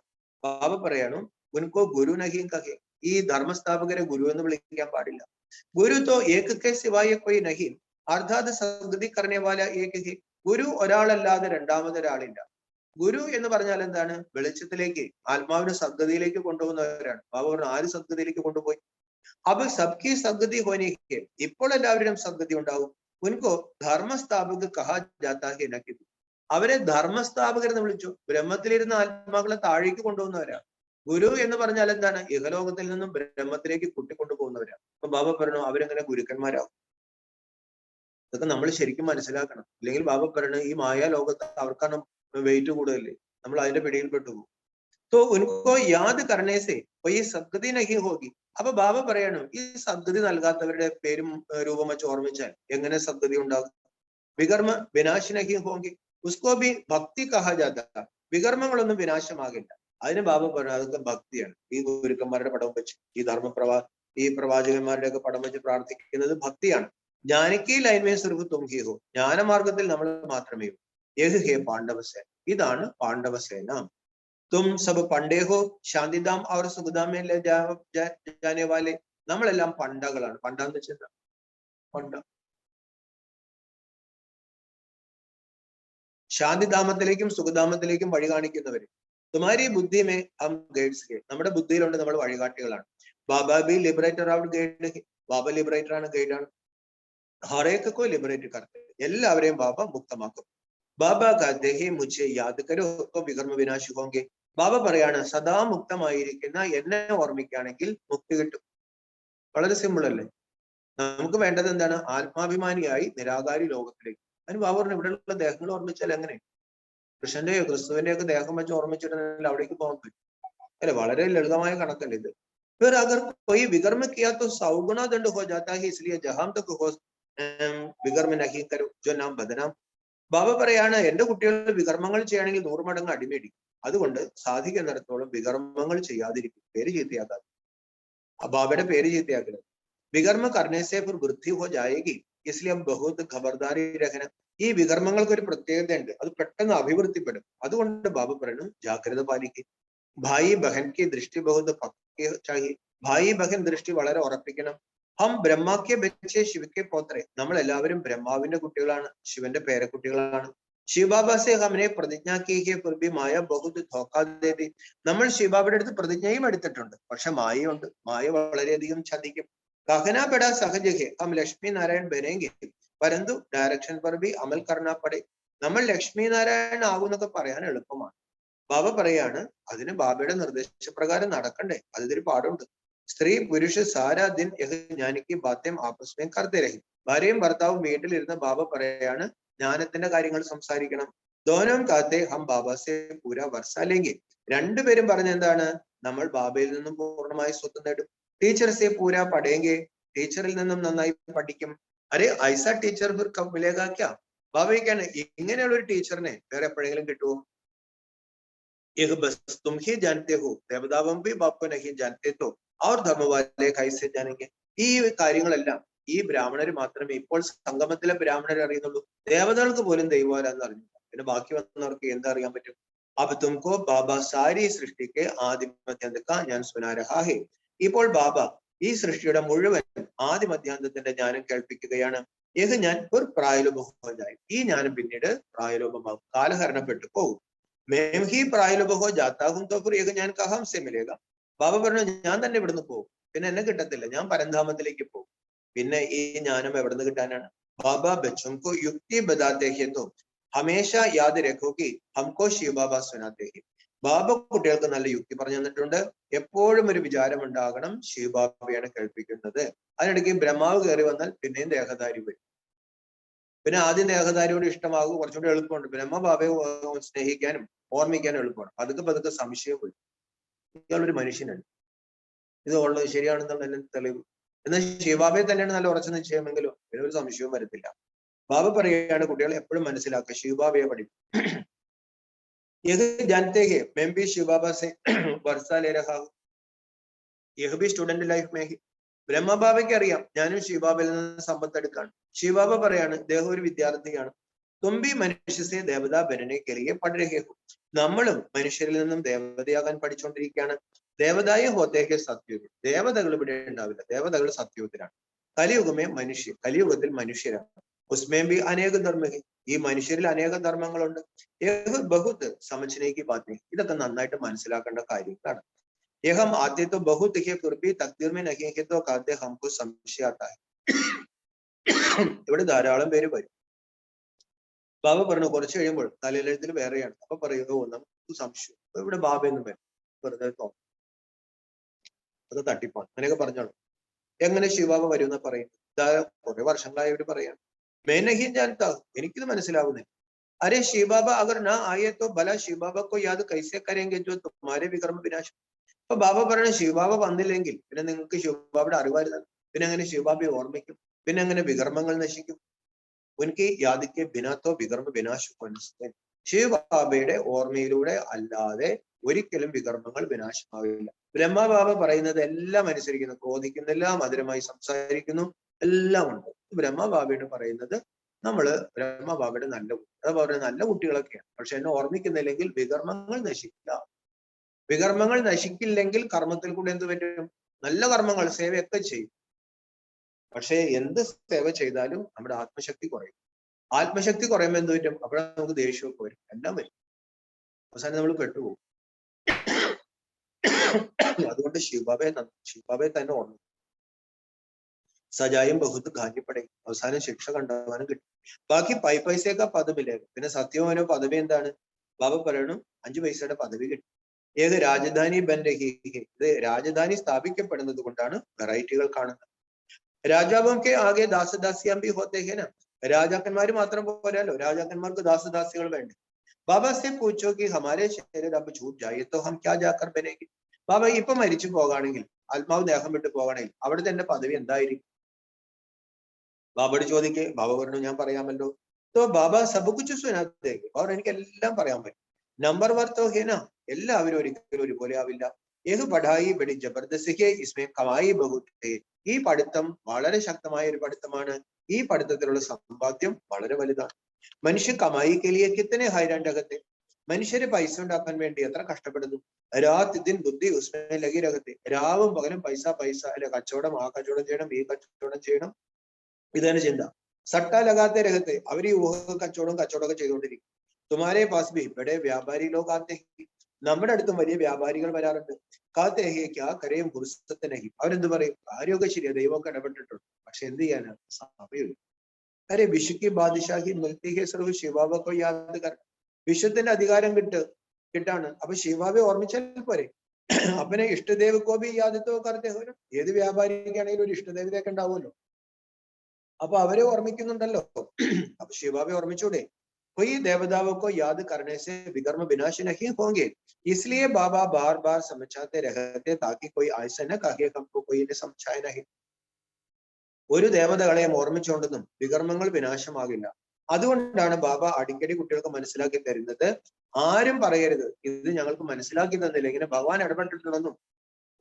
ബാബ പറയണം ഉൻകോ ഗുരു നഹീം കഹേ. ഈ ധർമ്മസ്ഥാപകരെ ഗുരു എന്ന് വിളിക്കാൻ പാടില്ല. ഗുരു തോ ഏകക്കെ സിവായ കൊയ് നഹീം. അർത്ഥാത് സദ്ഗതി കർണേവാല ഏകഹി. ഗുരു ഒരാളല്ലാതെ രണ്ടാമതൊരാളില്ല. ഗുരു എന്ന് പറഞ്ഞാൽ എന്താണ്? വെളിച്ചത്തിലേക്ക്, ആത്മാവിനെ സദ്ഗതിയിലേക്ക് കൊണ്ടുപോകുന്നവരാണ്. ബാബ പറഞ്ഞു, ആര് സദ്ഗതിയിലേക്ക് കൊണ്ടുപോയി? അപ്പൊ സബ്കി സദ്ഗതി ഹോനിക്ക്, ഇപ്പോൾ എല്ലാവരും സദ്ഗതി ഉണ്ടാവും. ഉൻകോ ധർമ്മസ്ഥാപക കഹാ ജാതാ ഹെ നക്കി. അവരെ ധർമ്മസ്ഥാപകരെന്ന് വിളിച്ചു. ബ്രഹ്മത്തിലിരുന്ന ആത്മാക്കളെ താഴേക്ക് കൊണ്ടുപോകുന്നവരാണ്. ഗുരു എന്ന് പറഞ്ഞാൽ എന്താണ്? ഇഹലോകത്തിൽ നിന്നും ബ്രഹ്മത്തിലേക്ക് കൂട്ടിക്കൊണ്ടുപോകുന്നവരാണ്. അപ്പൊ ബാബ പറഞ്ഞു, അവരെങ്ങനെ ഗുരുക്കന്മാരാകും? ഇതൊക്കെ നമ്മൾ ശരിക്കും മനസ്സിലാക്കണം. ഇല്ലെങ്കിൽ ബാബ പറഞ്ഞു, ഈ മായാ ലോകത്ത് അവർക്കാണ് വെയിറ്റ് കൂടുതലേ, നമ്മൾ അതിന്റെ പിടിയിൽപ്പെട്ടു പോകും. തോ ഉൻകോ യാദ് കർണേസെ ഈ സദ്ഗതി നഹി ഹോഗി. അപ്പൊ ബാബ പറയണം, ഈ സദ്ഗതി നൽകാത്തവരുടെ പേരും രൂപം വെച്ച് ഓർമ്മിച്ചാൽ എങ്ങനെ സദ്ഗതി ഉണ്ടാകും? വികർമ്മ വിനാശി നഹി ഹോഗി ഉസ്കോ ഭി ഭക്തി കഹാ ജാതാ. വികർമ്മങ്ങളൊന്നും വിനാശമാകില്ല. അതിന് ബാബ പറഞ്ഞു, അതൊക്കെ ഭക്തിയാണ്. ഈ ഗുരുക്കന്മാരുടെ പടം വെച്ച്, ഈ പ്രവാചകന്മാരുടെ ഒക്കെ പടം വെച്ച് പ്രാർത്ഥിക്കുന്നത് ഭക്തിയാണ്. ജ്ഞാനക്കി ലൈൻമേ സുർഹു തും ഹി ഹോ. ജ്ഞാനമാർഗത്തിൽ നമ്മൾ മാത്രമേ. യഹ് ഹേ പാണ്ഡവസേന. ഇതാണ് പാണ്ഡവസേന. തും സബ് പണ്ടേ ഹോ ശാന്തിധാം അവർ സുഖധാമേ ജാനെ വാലെ. നമ്മളെല്ലാം പണ്ടകളാണ്. പണ്ടാന്ന് വെച്ചാൽ പണ്ട, ശാന്തിധാമത്തിലേക്കും സുഖധാമത്തിലേക്കും വഴി കാണിക്കുന്നവര്. തുമാരി ബുദ്ധി മേ ഹം ഗൈഡ്സ് ഹെ. നമ്മുടെ ബുദ്ധിയിലുണ്ട് നമ്മൾ വഴികാട്ടികളാണ്. ബാബ ബി ലിബറേറ്റർ ഔട്ട് ഗൈഡ്. ബാബ ലിബറേറ്റർ ആണ്, ഗൈഡാണ്. ഹറേക്കോ ലിബറേറ്റ് കർത്തെ. എല്ലാവരെയും ബാബ മുക്തമാക്കും. ബാബ കഹത്തെ ഹെ മുझे യാദ് കരോ തോ വികർമ്മ വിനാശി ഹോംഗെ. ബാബ പറയാണ്, സദാ മുക്തമായിരിക്കുന്ന എന്നെ ഓർമ്മിക്കുകയാണെങ്കിൽ മുക്തി കിട്ടും. വളരെ സിമ്പിൾ അല്ലേ? നമുക്ക് വേണ്ടത് എന്താണ്? ആത്മാഭിമാനിയായി നിരാകാരി ലോകത്തിലേക്ക്. അതിന് ബാബ പറഞ്ഞു, ഇവിടെയുള്ള ദേഹങ്ങൾ ഓർമ്മിച്ചാൽ എങ്ങനെ? കൃഷ്ണന്റെയോ ക്രിസ്തുവിന്റെയോ ഒക്കെ ദേഹം വെച്ച് ഓർമ്മിച്ചിട്ടുണ്ടെങ്കിൽ അവിടേക്ക് പോകാൻ പറ്റും അല്ലെ? വളരെ ലളിതമായ കണക്കല്ലേ ഇത്. फिर अगर कोई विकर्म किया तो सौगुना दंड हो जाता है, इसलिए जहां तक हो विकर्म नहीं करो जो नाम बदनाम. ബാബ പറയാണ്, എന്റെ കുട്ടികൾ വികർമ്മങ്ങൾ ചെയ്യണമെങ്കിൽ 100 മടങ്ങ് അടിമേടിക്കും. അതുകൊണ്ട് സാധിക്കുന്നിടത്തോളം വികർമ്മങ്ങൾ ചെയ്യാതിരിക്കും, പേര് ചീത്തയാക്കാതെ. ബാബയുടെ പേര് ചീത്തയാക്കരുത്. വികർമ്മ കർണേസെ ഫിർ വൃദ്ധി ഹോ ജായേഗി, ഇസ്ലിയെ ബഹുത് ഖബർദാരി രഖന. ഈ വികർമ്മങ്ങൾക്ക് ഒരു പ്രത്യേകതയുണ്ട്, അത് പെട്ടെന്ന് അഭിവൃദ്ധിപ്പെടും. അതുകൊണ്ട് ബാബ പറയുന്നു, ജാഗ്രത പാലിക്കും. ഭായി ബഹൻ की दृष्टि बहुत पक्की चाहिए. ഭായി ബഹൻ ദൃഷ്ടി വളരെ ഉറപ്പിക്കണം. ഹം ബ്രഹ്മാക്കെ ബച്ചേ ശിവക്കെ പോത്രേ. നമ്മൾ എല്ലാവരും ബ്രഹ്മാവിന്റെ കുട്ടികളാണ്, ശിവന്റെ പേരക്കുട്ടികളാണ്. ശിവബാബാസെ ഹമനെ പ്രതിജ്ഞ കീ ഫിർ ഭി മായ ബഹുത് ധോക്കാ ദേതി. നമ്മൾ ശിവബാബയുടെ അടുത്ത് പ്രതിജ്ഞയും എടുത്തിട്ടുണ്ട്, പക്ഷെ മായയുണ്ട്. മായ വളരെയധികം ചതിക്കും. കഹനാ പെടാ സഹജഹെ ഹം ലക്ഷ്മി നാരായൺ ബനേങ്കെ പരന്തു ഡയറക്ഷൻ പർ ഭി അമൽ കർണാ പടേ. നമ്മൾ ലക്ഷ്മി നാരായൺ ആകുന്നൊക്കെ പറയാൻ എളുപ്പമാണ്. ബാബ പറയാണ്, അതിന് ബാബയുടെ നിർദ്ദേശപ്രകാരം നടക്കണ്ടേ, അതിതൊരു പാടുണ്ട്. സ്ത്രീ പുരുഷ സാരാ ദിൻ ജ്ഞാനിക്ക് ബാത്യം ആപസ്മേ കർത്തേ രഹി. ഭാര്യയും ഭർത്താവും വീട്ടിലിരുന്ന് ബാബ പറയാണ്, ജ്ഞാനത്തിന്റെ കാര്യങ്ങൾ സംസാരിക്കണം. ദോനം കാത്തെ ഹം ബാബാസെ പൂര വർഷാലെങ്കിൽ. രണ്ടുപേരും പറഞ്ഞ എന്താണ്? നമ്മൾ ബാബയിൽ നിന്നും പൂർണ്ണമായി സ്വത്ത് നേടും. ടീച്ചർസെ പൂര പഠേങ്കെ. ടീച്ചറിൽ നിന്നും നന്നായി പഠിക്കും. അരെ ഐസ ടീച്ചർ ഫിർ കബ് മിലേഗാ ക്യാ. ബാബയ്ക്കാണ്, ഇങ്ങനെയുള്ള ഒരു ടീച്ചറിനെ വേറെ എപ്പോഴെങ്കിലും കിട്ടുമോ? यह बस तुम ही जानते हो, देवदावम भी बाप को नहीं जानते तो और धर्म वाले कैसे जानेंगे. ഈ കാര്യങ്ങളെല്ലാം ഈ ബ്രാഹ്മണർ മാത്രമേ, ഇപ്പോൾ സംഗമത്തിലെ ബ്രാഹ്മണർ അറിയുന്നുള്ളൂ. ദേവതകൾക്ക് പോലും ദൈവമാരാന്ന് അറിഞ്ഞില്ല, പിന്നെ ബാക്കി വന്നവർക്ക് എന്തറിയാൻ പറ്റും? അബ് തുംകോ ബാബ സാരി സൃഷ്ടിക്ക് ആദിമധ്യാന്തക ഞാൻ സുനാ രഹാ ഹെ. ഇപ്പോൾ ബാബ ഈ സൃഷ്ടിയുടെ മുഴുവൻ ആദിമധ്യാന്തത്തിന്റെ ജ്ഞാനം കേൾപ്പിക്കുകയാണ്. ഇത് ഞാൻ ഒരു പ്രായലോപമായി. ഈ ജ്ഞാനം പിന്നീട് പ്രായലോപമാകും, കാലഹരണപ്പെട്ടു പോകും. मैं ही प्रायलोप हो जाता हूं तो फिर ये ज्ञान कहां से मिलेगा. ബാബ പറഞ്ഞു, ഞാൻ തന്നെ ഇവിടുന്ന് പോകും, പിന്നെ എന്നെ കിട്ടത്തില്ല, ഞാൻ പരന്ധാമത്തിലേക്ക് പോകും. പിന്നെ ഈ ജ്ഞാനം എവിടുന്ന് കിട്ടാനാണ്? ബാബ ബച്ചുംകോ യുക്തി ബതാത്തെ ഹെ തോ ഹമേശാ യാദ് രഖോഗി ഹംകോ ശിവ ബാബ സുനാത്തെ ഹെ. ബാബ കുട്ടികൾക്ക് നല്ല യുക്തി പറഞ്ഞു തന്നിട്ടുണ്ട്. എപ്പോഴും ഒരു വിചാരം ഉണ്ടാകണം, ശിവബാബയാണ് കേൾപ്പിക്കുന്നത്. അതിനിടയ്ക്ക് ബ്രഹ്മാവ് കയറി വന്നാൽ പിന്നെയും ദേഹധാരി വരും. പിന്നെ ആദ്യം ദേഹധാരിയോട് ഇഷ്ടമാകും, കുറച്ചുകൂടി എളുപ്പമുണ്ട്. ബ്രഹ്മബാബയെ സ്നേഹിക്കാനും ഓർമ്മിക്കാനും എളുപ്പമാണ്. പതുക്കെ പതുക്കെ സംശയം പോയി, ഇയാളൊരു മനുഷ്യനാണ്, ഇത് ഉള്ളത് ശരിയാണെന്നുള്ള എന്നെ തെളിവ്. എന്നാൽ ശിവബാബയെ തന്നെയാണ് നല്ല ഉറച്ച നിശ്ചയമെങ്കിലും പിന്നെ ഒരു സംശയവും വരത്തില്ല. ബാബ പറയുകയാണ്, കുട്ടികളെ എപ്പോഴും മനസ്സിലാക്കുക, ശിവബാബയെ പഠിക്കും. യഹ് ജാനത്തെ ഹെ मैं भी शिव बाबा से वर्षा ले रहा हूं, यह भी स्टूडेंट लाइफ में ही. ബ്രഹ്മബാബയ്ക്ക് അറിയാം ഞാനും ശിവബാബയിൽ നിന്ന് സമ്പത്തെടുക്കാണ്. ശിവബാബ പറയാണ്, ദേഹം ഒരു വിദ്യാർത്ഥിയാണ്. തുമ്പി മനുഷ്യസെ ദേവത ബനനെ കെലിയെ പഠിരഹേഹു. നമ്മളും മനുഷ്യരിൽ നിന്നും ദേവതയാകാൻ പഠിച്ചുകൊണ്ടിരിക്കുകയാണ്. ദേവതായ ഹോത്തേക്ക് സത്യയുഗം. ദേവതകൾ ഇവിടെ ഉണ്ടാവില്ല, ദേവതകൾ സത്യയുഗത്തിലാണ്. കലിയുഗമേ കലിയുഗത്തിൽ മനുഷ്യരാണ്. ഉസ്മേം ബി അനേക ധർമ്മ ഈ മനുഷ്യരിൽ അനേക ധർമ്മങ്ങളുണ്ട്. ബഹുത് സമജ്നേക്ക് ബാത്തി ഇതൊക്കെ നന്നായിട്ട് മനസ്സിലാക്കേണ്ട കാര്യങ്ങളാണ്. യഹം ആദ്യത്തോ ബഹുത് ഹെ ഫിർബി തഖ്ദീർ മേ നഹീ ഹെ തോ കാത്തെ ഹംകോ സംശയാത്ത ഹൈ. ഇവിടെ ധാരാളം പേര് വരും. ബാബ പറഞ്ഞു കുറച്ച് കഴിയുമ്പോൾ തലയിലെഴുത്തിൽ വേറെയാണ്. അപ്പൊ പറയുമോ നമുക്ക് സംശയം ഇവിടെ ബാബ എന്നും വരും. വെറുതെ തോന്നും, അത് തട്ടിപ്പാണ്, അങ്ങനെയൊക്കെ പറഞ്ഞോളൂ. എങ്ങനെ ശിവബാബ വരും എന്ന് പറയുന്നത്? കുറെ വർഷങ്ങളായി ഇവര് പറയാണ്. മേനഹീൻ ജാനത്താ, എനിക്കിത് മനസ്സിലാവുന്നില്ല. അരെ ശിവബാബ അഗർ നാ ആയേ തോ ഭല ശിവബാബ കോ യാദ് കൈസെ കരേംഗെ ജോ തുമ്ഹാരെ വികർമ്മ വിനാശം. അപ്പൊ ബാബ പറയണ ശിവബാബ വന്നില്ലെങ്കിൽ പിന്നെ നിങ്ങൾക്ക് ശിവബാബയുടെ അറിവായിരുന്നു, പിന്നെ എങ്ങനെ ശിവബാബയെ ഓർമ്മിക്കും, പിന്നെ എങ്ങനെ വികർമ്മങ്ങൾ നശിക്കും? ഉൻകി യാദിക്ക് ബിനാത്തോ വികർമ്മ വിനാശം. ശിവബാബയുടെ ഓർമ്മയിലൂടെ അല്ലാതെ ഒരിക്കലും വികർമ്മങ്ങൾ വിനാശമാവില്ല. ബ്രഹ്മബാബ പറയുന്നത് എല്ലാം അനുസരിക്കുന്നു, ക്രോധിക്കുന്നില്ല, മധുരമായി സംസാരിക്കുന്നു, എല്ലാം ഉണ്ട്. ബ്രഹ്മബാബയോട് പറയുന്നത് നമ്മള് ബ്രഹ്മബാബയുടെ നല്ല കുട്ടി, അത് പറയുന്നത് നല്ല കുട്ടികളൊക്കെയാണ്. പക്ഷെ എന്നെ ഓർമ്മിക്കുന്നില്ലെങ്കിൽ വികർമ്മങ്ങൾ നശിക്കില്ല. വികർമ്മങ്ങൾ നശിക്കില്ലെങ്കിൽ കർമ്മത്തിൽ കൂടെ എന്ത് പറ്റും? നല്ല കർമ്മങ്ങൾ, സേവയൊക്കെ ചെയ്യും. പക്ഷെ എന്ത് സേവ ചെയ്താലും നമ്മുടെ ആത്മശക്തി കുറയും. ആത്മശക്തി കുറയുമ്പോൾ എന്ത് പറ്റും? അപ്പോഴാണ് നമുക്ക് ദേഷ്യമൊക്കെ വരും, എല്ലാം വരും. അവസാനം നമ്മൾ പെട്ടുപോകും. അതുകൊണ്ട് ശിവബാബയെ തന്നെ ഓർമ്മ. സജായും ബഹുത്ത് ഖാനിപ്പടയും, അവസാനം ശിക്ഷ കണ്ടവാനും കിട്ടും. ബാക്കി പൈസയൊക്കെ പദവില്ലേ. പിന്നെ സത്യമോനോ പദവി എന്താണ്? ബാബ പറയണു 5 പൈസയുടെ പദവി കിട്ടും. ഏത് രാജധാനി ബൻരഹി, ഇത് രാജധാനി സ്ഥാപിക്കപ്പെടുന്നത് കൊണ്ടാണ് വെറൈറ്റികൾ കാണുന്നത്. രാജാവൊക്കെ ആകെ ദാസദാസ്യാമ്പി ഹോത്തേഹേന, രാജാക്കന്മാര് മാത്രം പോരാലോ, രാജാക്കന്മാർക്ക് ദാസദാസികൾ വേണ്ട. ബാബ സെ പൂച്ചോ കി ഹമാരെ ശരീരം അപ്പൊ ഛൂട്ട് ജായേ തോ ഹം ക്യാ ജാക്കർ ബനേഗി. ബാബ ഇപ്പൊ മരിച്ചു പോകാണെങ്കിൽ, ആത്മാവ് ദേഹം വിട്ടു പോകണമെങ്കിൽ അവിടുത്തെ എന്റെ പദവി എന്തായിരിക്കും? ബാബയോട് ചോദിക്കേ. ബാബ പറഞ്ഞു ഞാൻ പറയാമല്ലോ. തോ ബാബ സബ് കുച്ച് സുനാത്തേക്ക്, അവർ എനിക്ക് എല്ലാം പറയാൻ പറ്റും. നമ്പർ വർത്തോ ഹേന, എല്ലാവരും ഒരിക്കലും ഒരുപോലെ ആവില്ല. ഏത് പഠായി ബഡി ജബർദസ്ത് ഇസ്മേ കമായി ബഹുത്ത്. ഈ പഠിത്തം വളരെ ശക്തമായ ഒരു പഠിത്തമാണ്. ഈ പഠിത്തത്തിലുള്ള സമ്പാദ്യം വളരെ വലുതാണ്. മനുഷ്യ കമായി കെലിയെ കിത്തനെ ഹൈരാൻ രഹത്തെ, മനുഷ്യര് പൈസ ഉണ്ടാക്കാൻ വേണ്ടി എത്ര കഷ്ടപ്പെടുന്നു. രാത് ദിൻ ബുദ്ധി ഉസ്മേ ലഗി രഹത്തെ, രാവും പകലും പൈസ പൈസ, അല്ലെ കച്ചവടം, ആ കച്ചവടം ചെയ്യണം, ഈ കച്ചവടം ചെയ്യണം, ഇതാണ് ചിന്ത. സട്ട ലഗാത്തെ രഹത്തെ, അവർ ഈ ഊഹ കച്ചവടമൊക്കെ ചെയ്തുകൊണ്ടിരിക്കും. തുമാരെ പാസ് ബി ബഡേ വ്യാപാരി ലോക ആത്തെ, നമ്മുടെ അടുത്തും വലിയ വ്യാപാരികൾ വരാറുണ്ട്. കാത്തെ ക്യാ കരയും പുരുഷത്തിനഹി, അവരെന്ത് പറയും? കാര്യമൊക്കെ ശരിയാ, ദൈവമൊക്കെ ഇടപെട്ടിട്ടുണ്ട്, പക്ഷെ എന്ത് ചെയ്യാനാ, സമയമില്ല. അരെ വിഷുക്ക് ബാദിഷാഹി മിൽത്തി ഹെ സർവ്വ ശിവബാബക്കോ യാദ് കർ, വിശ്വത്തിന്റെ അധികാരം കിട്ടാണ്. അപ്പൊ ശിവബാബയെ ഓർമ്മിച്ചാൽ പോരെ. അപ്പനെ ഇഷ്ടദേവ് കോബി യാദത്തോ കർത്തെ ഹോരും, ഏത് വ്യാപാരിക്കാണെങ്കിലും ഒരു ഇഷ്ടദേവതയൊക്കെ ഉണ്ടാവുമല്ലോ. അപ്പൊ അവരെ ഓർമ്മിക്കുന്നുണ്ടല്ലോ. അപ്പൊ ശിവബാബയെ ഓർമ്മിച്ചൂടെ? कोई देवताओं को याद करने से विकर्म विनाश नहीं होंगे, इसलिए बाबा बार बार समझाते रहते ताकि कोई ऐसा न कहे हमको कोई ने समझाया नहीं. ഒരു ദേവതകളെയും ഓർമ്മിച്ചുകൊണ്ടൊന്നും വികർമ്മങ്ങൾ വിനാശമാകില്ല. അതുകൊണ്ടാണ് ബാബ അടിക്കടി കുട്ടികൾക്ക് മനസ്സിലാക്കി തരുന്നത്, ആരും പറയരുത് ഇത് ഞങ്ങൾക്ക് മനസ്സിലാക്കി തന്നില്ല, ഇങ്ങനെ ഭഗവാൻ ഇടപെട്ടിട്ടുണ്ടെന്നും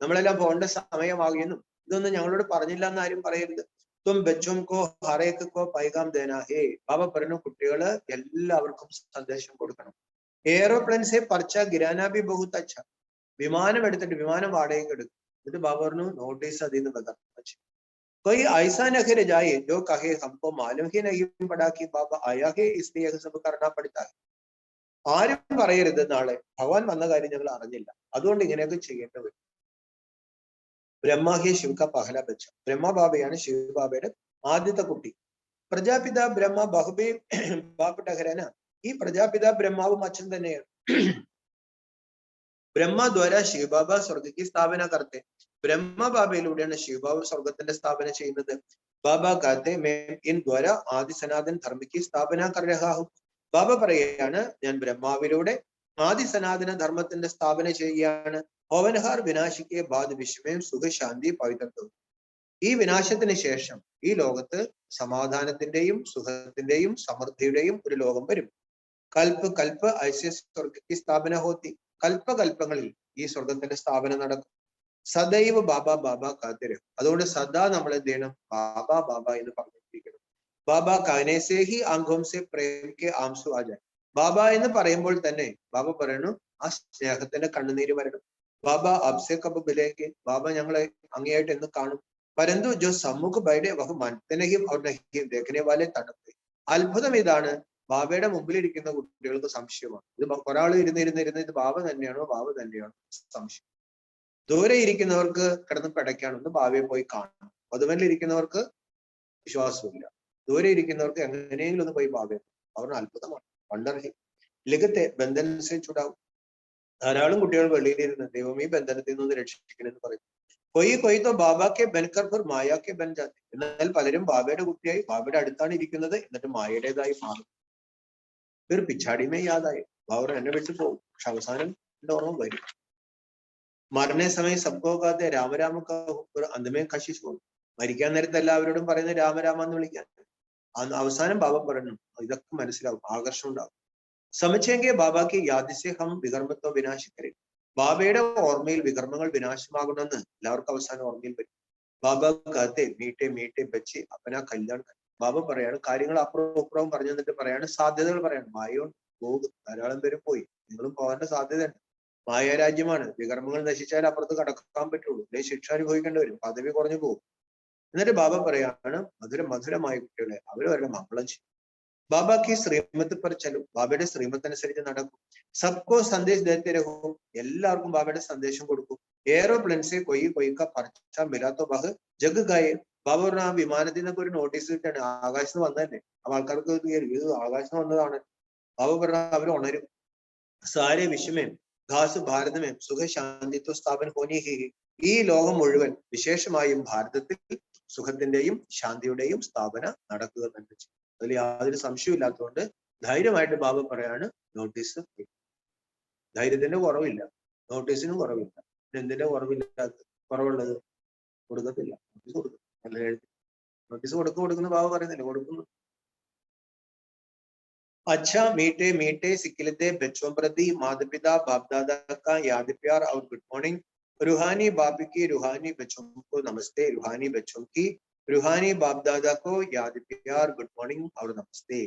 നമ്മളെല്ലാം പോകേണ്ട സമയമാകുമെന്നും ഇതൊന്നും ഞങ്ങളോട് പറഞ്ഞില്ല എന്ന് ആരും പറയരുത്. തും ബച്ചോം കോ ഹറേക്ക് കോ പൈഗാം ദേനാ ഹേ, ബാബ പറഞ്ഞു കുട്ടികള് എല്ലാവർക്കും സന്ദേശം കൊടുക്കണം. എയറോപ്ലെയിൻ സെ പർച്ച ഗിരാന ബി ബഹുത് അച്ഛ, വിമാനം എടുത്തിട്ട് വിമാനം വാടകയ്ക്ക് എടുക്കും. എന്നിട്ട് ബാബ പറഞ്ഞു നോട്ടീസ് അതിന്ന് പകർന്നു. कोई ऐसा न करे जाए जो कहे हमको मालूम ही नहीं पड़ा कि बाबा आया है इसलिए सब करना पड़ता है. ആരും പറയരുത് നാളെ ഭഗവാൻ വന്ന കാര്യം ഞങ്ങൾ അറിഞ്ഞില്ല, അതുകൊണ്ട് ഇങ്ങനെയൊക്കെ ചെയ്യേണ്ടി വരും. ബ്രഹ്മാഹി ശിവക പഹല ബച്ച, ബ്രഹ്മബാബയാണ് ശിവബാബയുടെ ആദ്യത്തെ കുട്ടി. പ്രജാപിത ബ്രഹ്മ ബഹുബേ ബാപ്പ് ടഹരന, ഈ പ്രജാപിത ബ്രഹ്മാവും അച്ഛൻ തന്നെയാണ്. ബ്രഹ്മദ്വാര ശിവബാബ സ്വർഗക്ക് സ്ഥാപന കർത്തെ, ബ്രഹ്മബാബയിലൂടെയാണ് ശിവബാബ സ്വർഗത്തിന്റെ സ്ഥാപന ചെയ്യുന്നത്. ബാബ കാത്തെ മേ ഇൻ ദ്വാര ആദി സനാതൻ ധർമ്മക്ക് സ്ഥാപന കർ രഹാ ഹും, ബാബ പറയുകയാണ് ഞാൻ ബ്രഹ്മാവിലൂടെ ആദി സനാതന ധർമ്മത്തിന്റെ സ്ഥാപന ചെയ്യുകയാണ്. ഹോവൻഹാർ വിനാശിക്കെ ബാദ് വിശ്വമേം സുഖ ശാന്തി പവിത്രത്വം, ഈ വിനാശത്തിന് ശേഷം ഈ ലോകത്ത് സമാധാനത്തിന്റെയും സുഖത്തിന്റെയും സമൃദ്ധിയുടെയും ഒരു ലോകം വരും. കൽപ്പ് കൽപ്പ് ഐസ്യ സ്വർഗക്ക് സ്ഥാപന ഹോത്തി, കൽപ്പകൽപ്പങ്ങളിൽ ഈ സ്വർഗത്തിന്റെ സ്ഥാപനം നടക്കും. സദൈവ ബാബ ബാബ കാത്തിരും, അതുകൊണ്ട് സദാ നമ്മൾ എന്ത് ചെയ്യണം? ബാബ ബാബ എന്ന് പറഞ്ഞിരിക്കണം. ബാബ കാനേസേഹി ആംഘോം സെ പ്രേം കെ ആംസു ആജാ, ബാബ എന്ന് പറയുമ്പോൾ തന്നെ ബാബ പറയണു ആ സ്നേഹത്തിന്റെ കണ്ണുനീര് വരണം. ബാബ അബ്സെ കബ് ബിലേക്ക്, ബാബ ഞങ്ങളെ അങ്ങേയായിട്ട് എന്ന് കാണും. പരന്തു ജോ സമ്മുഖ ബൈഡെ വഹു മനത്തെ നഹീം ഔർ നഹീം ദേഖനെ വാലെ തടപ്പെ, അത്ഭുതം ഇതാണ്, ബാബയുടെ മുമ്പിൽ ഇരിക്കുന്ന കുട്ടികൾക്ക് സംശയമാണ്. ഇത് ഒരാൾ ഇരുന്നിരുന്ന് ഇത് ബാബ തന്നെയാണോ സംശയം. ദൂരെ ഇരിക്കുന്നവർക്ക് കിടന്ന് പിടയ്ക്കാണെന്ന് ബാബയെ പോയി കാണണം. വധുവനിൽ ഇരിക്കുന്നവർക്ക് വിശ്വാസമില്ല. ദൂരെ ഇരിക്കുന്നവർക്ക് എങ്ങനെയെങ്കിലും ഒന്ന് പോയി ബാബയെ അവരുടെ അത്ഭുതമാണ്. വണ്ടർഹി ലിഖത്തെ ബന്ധനസെ ചുടാവും. ധാരാളം കുട്ടികൾ വെളിയിലിരുന്ന് ദൈവം ഈ ബന്ധനത്തിൽ നിന്ന് രക്ഷിക്കണമെന്ന് പറയും. കൊയ്ത്തോ ബാബാക്കെ ബൻകർഫർ മായാക്കെ ബൻജാത്തി. എന്നാൽ പലരും ബാബയുടെ കുട്ടിയായി ബാബയുടെ അടുത്താണ് ഇരിക്കുന്നത്, എന്നിട്ട് മായയുടേതായി മാറും. ഒരു പിച്ചാടിമേ യാതായി ബാബർ എന്നെ വിട്ടു പോകും. പക്ഷെ അവസാനം എന്റെ ഓർമ്മ വരും. മരണ സമയം സബ്കോകാതെ രാമരാമക്ക അന്തമേ കശിച്ചു പോകും. മരിക്കാൻ നേരത്തെ എല്ലാവരോടും പറയുന്നത് രാമരാമ എന്ന് വിളിക്കാൻ. അവസാനം ബാബ പറഞ്ഞു ഇതൊക്കെ മനസ്സിലാവും, ആകർഷണം ഉണ്ടാവും. സമച്ചെങ്കിൽ ബാബാക്ക് യാദിസെ ഹം വികർമ്മത്വ വിനാശിക്കരെ. ബാബയുടെ ഓർമ്മയിൽ വികർമ്മങ്ങൾ വിനാശമാകണമെന്ന് എല്ലാവർക്കും അവസാനം ഓർമ്മയിൽ വരും. ബാബ കത്തെ മീട്ടെ മീട്ടെ ബച്ചി അപ്പനാ കല്യാൺ. ബാബ പറയാണ് കാര്യങ്ങൾ അപ്പുറവും ഇപ്പുറവും പറഞ്ഞു തന്നിട്ട് പറയാണ് സാധ്യതകൾ പറയാണ്. മായയോട് പോകും, ധാരാളം പേര് പോയി, നിങ്ങളും പോകാനുള്ള സാധ്യതയുണ്ട്. മായ രാജ്യമാണ്, വികർമ്മങ്ങൾ നശിച്ചാൽ അപ്പുറത്ത് കടക്കാൻ പറ്റുള്ളൂ, അല്ലെങ്കിൽ ശിക്ഷ അനുഭവിക്കേണ്ടി വരും, പദവി കുറഞ്ഞു പോകും. എന്നിട്ട് ബാബ പറയാണ് മധുരമായ കുട്ടികളെ അവരവരുടെ മംഗളം ചെയ്യും. ബാബാക്ക് ശ്രീമത്ത് पर चलो, ബാബയുടെ ശ്രീമത്തനുസരിച്ച് നടക്കും. സബ്കോ സന്ദേശ് ദേത്തെ രഹോ, എല്ലാവർക്കും ബാബയുടെ സന്ദേശം കൊടുക്കും. എയറോപ്ലെയിൻസെ കൊയ്ക്ക പർച്ച മിലാത്തോ ബഹ് ജഗ് ഗായെ. ബാബ പറഞ്ഞ ആ വിമാനത്തിൽ നിന്നൊക്കെ ഒരു നോട്ടീസ് കിട്ടാണ്, ആകാശത്ത് വന്നതല്ലേ. അപ്പൊ ആൾക്കാർക്ക് ഇത് ആകാശത്ത് വന്നതാണ്. ബാബ പറഞ്ഞ അവർ ഉണരും. സാരെ വിശ്വമേം ഘാസ് ഭാരതമേം സുഖ ശാന്തിത്വ സ്ഥാപന ഹോനി ഹി. ഈ ലോകം മുഴുവൻ വിശേഷമായും ഭാരതത്തിൽ സുഖത്തിന്റെയും ശാന്തിയുടെയും സ്ഥാപന നടക്കുക തന്നെ ചെയ്യും. അതിൽ യാതൊരു സംശയവും ഇല്ലാത്തതുകൊണ്ട് ധൈര്യമായിട്ട് ബാബ പറയാണ് നോട്ടീസ്. ധൈര്യത്തിന്റെ കുറവില്ല, നോട്ടീസിനും കുറവില്ല. എന്തിന്റെ കുറവുള്ളത്? കൊടുക്കത്തില്ല. നോട്ടീസ് കൊടുക്കും. നല്ല എഴുതി നോട്ടീസ് കൊടുക്കുന്ന ബാബ പറയുന്നില്ല, കൊടുക്കുന്നു. अच्छा मीठे मीठे सिकिलते बच्चों प्रति माता पिता बाप दादा का याद प्यार और गुड मॉर्निंग. रूहानी बाप की रूहानी बच्चों को नमस्ते. रूहानी बच्चों की रूहानी बाप दादा को याद प्यार गुड मॉर्निंग और नमस्ते.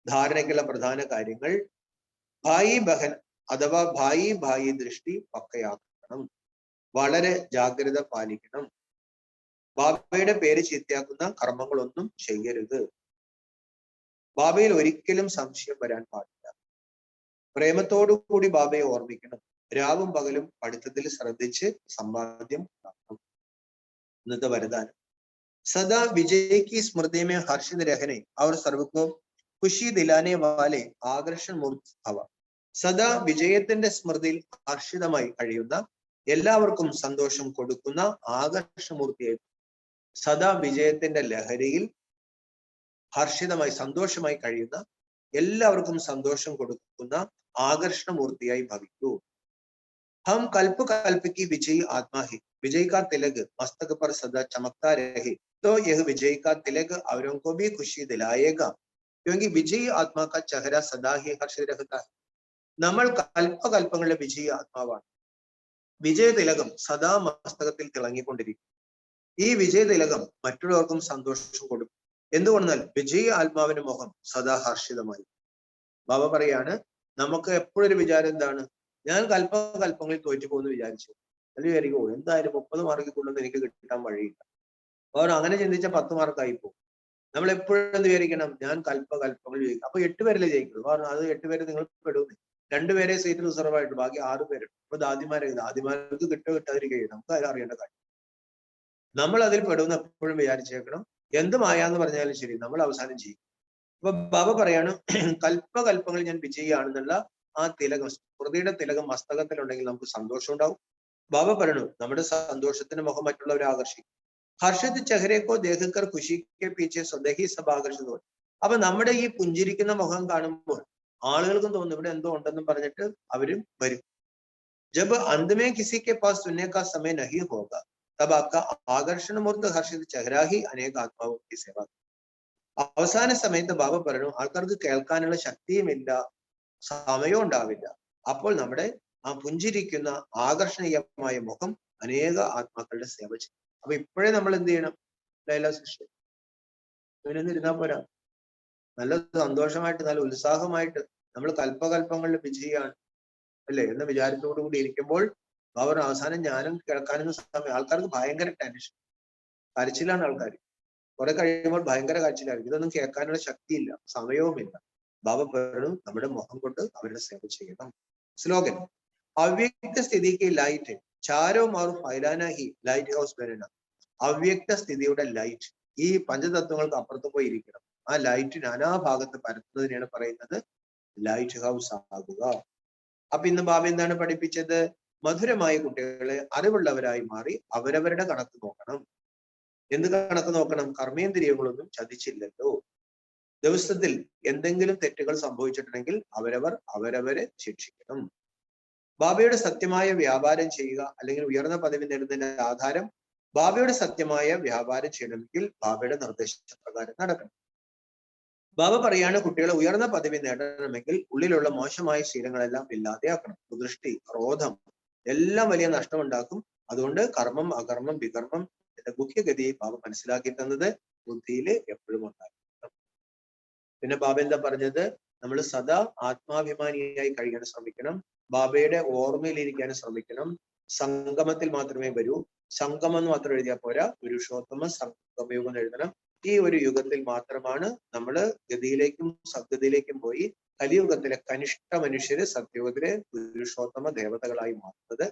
ധാരണയ്ക്കുള്ള പ്രധാന കാര്യങ്ങൾ ഭായി ബഹൻ അഥവാ ഭായി ദൃഷ്ടി പക്കയാക്കണം. വളരെ ജാഗ്രത പാലിക്കണം. ബാബയുടെ പേര് ചീത്തയാക്കുന്ന കർമ്മങ്ങളൊന്നും ചെയ്യരുത്. ബാബയിൽ ഒരിക്കലും സംശയം വരാൻ പാടില്ല. പ്രേമത്തോടു കൂടി ബാബയെ ഓർമ്മിക്കണം. രാവും പകലും പഠിത്തത്തിൽ ശ്രദ്ധിച്ച് സമ്പാദ്യം ഉണ്ടാക്കണം. ഇന്നത്തെ വരദാനം सदा विजय की स्मृति में हर्षित रहने और सर्व को खुशी दिलाने वाले ആകർഷണ മൂർത്തി ഭവ. സദാ വിജയത്തിന്റെ സ്മൃതിയിൽ ഹർഷിതമായി കഴിയുന്ന, എല്ലാവർക്കും സന്തോഷം കൊടുക്കുന്ന ആകർഷമൂർത്തിയായി. സദാ വിജയത്തിന്റെ ലഹരിയിൽ ഹർഷിതമായി സന്തോഷമായി കഴിയുന്ന, എല്ലാവർക്കും സന്തോഷം കൊടുക്കുന്ന ആകർഷണമൂർത്തിയായി ഭവിക്കൂ. हम कल्प कल्प की विजयी आत्मा है. विजय का तिलक मस्तक पर सदा चमकता रहे तो यह विजय का तिलक औरों को भी खुशी दिलाएगा, क्योंकि विजयी आत्मा का चेहरा सदा ही हर्षित रहता है. നമ്മൾ കൽപ്പകൽപ്പങ്ങളുടെ വിജയീ ആത്മാവാണ്. വിജയ തിലകം സദാ മസ്തകത്തിൽ തിളങ്ങിക്കൊണ്ടിരിക്കും. ഈ വിജയ തിലകം മറ്റുള്ളവർക്കും സന്തോഷം കൊടുക്കും. എന്തുകൊണ്ടെന്നാൽ വിജയീ ആത്മാവിന്റെ മുഖം സദാ ഹർഷിതമായി. ബാബ പറയാണ് നമുക്ക് എപ്പോഴൊരു വിചാരം എന്താണ്, ഞാൻ കൽപ്പങ്ങളിൽ തോറ്റു പോകുന്നു വിചാരിച്ചു. അത് വിചാരിക്കോ എന്തായാലും 30 മാർക്കിൽ കൊണ്ടൊന്നും എനിക്ക് കിട്ടാൻ വഴിയില്ല. അവർ അങ്ങനെ ചിന്തിച്ച 10 മാർക്കായി പോകും. നമ്മൾ എപ്പോഴും വിചാരിക്കണം ഞാൻ കൽപ്പങ്ങൾ ജയിക്കും. അപ്പൊ 8 പേരല്ലേ ജയിക്കുള്ളൂ. കാരണം അത് 8 പേര് നിങ്ങൾ പെടുന്നു. 2 പേരെ സീറ്റ് റിസർവ് ആയിട്ട് ബാക്കി 6 പേരുണ്ട്. അപ്പൊ ആദ്യമാർക്ക് കിട്ടാതിരിക്കുകയും നമുക്ക് അത് അറിയേണ്ട കാര്യം. നമ്മൾ അതിൽ പെടുന്ന എപ്പോഴും വിചാരിച്ചേക്കണം എന്ത് മായാന്ന് പറഞ്ഞാലും ശരി നമ്മൾ അവസാനം ചെയ്യും. അപ്പൊ ബാബ പറയാണ് കൽപ്പങ്ങൾ ഞാൻ വിജയിയാണെന്നുള്ള ആ തിലകം, സ്മൃതിയുടെ തിലകം മസ്തകത്തിലുണ്ടെങ്കിൽ നമുക്ക് സന്തോഷം ഉണ്ടാവും. ബാബ പറയണു നമ്മുടെ സന്തോഷത്തിന്റെ മുഖം മറ്റുള്ളവരെ ആകർഷിക്കും. ഹർഷിത് ചെഹരേക്കോ ദേഹക്കർ ഖുഷിക്ക് പീച്ചെ സ്വദേഹി സഭ ആകർഷിച്ചു. അപ്പൊ നമ്മുടെ ഈ പുഞ്ചിരിക്കുന്ന മുഖം കാണുമ്പോൾ ആളുകൾക്കും തോന്നുന്നു ഇവിടെ എന്തോ ഉണ്ടെന്നും പറഞ്ഞിട്ട് അവരും വരും. ജബ് അന്തമേ കിസിക്ക് പാസ് സുനനെ കാ സമയ നഹീ ഹോഗ തബ് ആപ്കാ ആകർഷണ മൂർത്ത് ഹർഷിത് ചെഹരാ ഹി അനേക ആത്മാവോ കി സേവ. അവസാന സമയത്ത് ബാബ പറഞ്ഞു ആൾക്കാർക്ക് കേൾക്കാനുള്ള ശക്തിയുമില്ല, സമയവും ഉണ്ടാവില്ല. അപ്പോൾ നമ്മുടെ ആ പുഞ്ചിരിക്കുന്ന ആകർഷണീയമായ മുഖം അനേക ആത്മാക്കളുടെ സേവ ചെയ്യും. അപ്പൊ ഇപ്പോഴേ നമ്മൾ എന്ത് ചെയ്യണം? ലൈല സിസ്റ്റർ ഇവനൊന്നും ഇരുന്നാൽ പോരാ, നല്ല സന്തോഷമായിട്ട് നല്ല ഉത്സാഹമായിട്ട് നമ്മൾ കൽപ്പകൽപ്പങ്ങളിൽ വിജയിയാണ് അല്ലേ എന്ന വിചാരത്തോടു കൂടി ഇരിക്കുമ്പോൾ അവർ അവസാനം ജ്ഞാനം കേൾക്കാനും സമയം ആൾക്കാർക്ക് ഭയങ്കര ടെൻഷൻ, കരച്ചിലാണ് ആൾക്കാർ. കുറെ കഴിയുമ്പോൾ ഭയങ്കര കരച്ചിലായിരിക്കും. ഇതൊന്നും കേൾക്കാനുള്ള ശക്തിയില്ല, സമയവുമില്ല. ബാബ പറഞ്ഞു നമ്മുടെ മുഖം കൊണ്ട് അവരുടെ സേവ ചെയ്യണം. സ്ലോഗൻ അവ്യക്ത സ്ഥിതിക്ക് light ചാരോ മാറു ഫൈലാന he light house banana. അവ്യക്ത സ്ഥിതിയുടെ ലൈറ്റ് ഈ പഞ്ചതത്വങ്ങൾക്ക് അപ്പുറത്ത് പോയി ഇരിക്കണം. ആ ലൈറ്റ് നാനാഭാഗത്ത് പരത്തുന്നതിനെയാണ് പറയുന്നത് ലൈറ്റ് ഹൗസ് ആകുക. അപ്പൊ ഇന്ന് ബാബ എന്താണ് പഠിപ്പിച്ചത്? മധുരമായ കുട്ടികളെ അറിവുള്ളവരായി മാറി അവരവരുടെ കണക്ക് നോക്കണം. എന്ത് കണക്ക് നോക്കണം? കർമ്മേന്ദ്രിയങ്ങളൊന്നും ചതിച്ചില്ലല്ലോ. ദിവസത്തിൽ എന്തെങ്കിലും തെറ്റുകൾ സംഭവിച്ചിട്ടുണ്ടെങ്കിൽ അവരവരെ ശിക്ഷിക്കണം. ബാബയുടെ സത്യമായ വ്യാപാരം ചെയ്യുക അല്ലെങ്കിൽ ഉയർന്ന പദവി നേടുന്നതിന്റെ ആധാരം ബാബയുടെ സത്യമായ വ്യാപാരം ചെയ്യണമെങ്കിൽ ബാബയുടെ നിർദ്ദേശപ്രകാരം നടക്കണം. ബാബ പറയാണ് കുട്ടികളെ ഉയർന്ന പദവി നേടണമെങ്കിൽ ഉള്ളിലുള്ള മോശമായ ശീലങ്ങളെല്ലാം ഇല്ലാതെയാക്കണം. ദൃഷ്ടി, ക്രോധം എല്ലാം വലിയ നഷ്ടമുണ്ടാക്കും. അതുകൊണ്ട് കർമ്മം, അകർമ്മം, വികർമ്മം എന്ന മുഖ്യഗതി ബാബ മനസ്സിലാക്കി തന്നത് ബുദ്ധിയിൽ എപ്പോഴും ഉണ്ടായിരിക്കണം. പിന്നെ ബാബ എന്താ പറഞ്ഞത്? നമ്മൾ സദാ ആത്മാഭിമാനിയായി കഴിയാൻ ശ്രമിക്കണം. ബാബയുടെ ഓർമ്മയിലിരിക്കാൻ ശ്രമിക്കണം. സംഗമത്തിൽ മാത്രമേ വരൂ. സംഗമം എന്ന് മാത്രം എഴുതിയാൽ പോരാ, പുരുഷോത്തമ സംഗമയുഗം എഴുതണം. ഈ ഒരു യുഗത്തിൽ മാത്രമാണ് നമ്മൾ ഗതിയിലേക്കും സദ്ഗതിയിലേക്കും പോയി കലിയുഗത്തിലെ കനിഷ്ഠ മനുഷ്യര് സത്യയുഗത്തിലെ പുരുഷോത്തമ ദേവതകളായി മാറുന്നത്.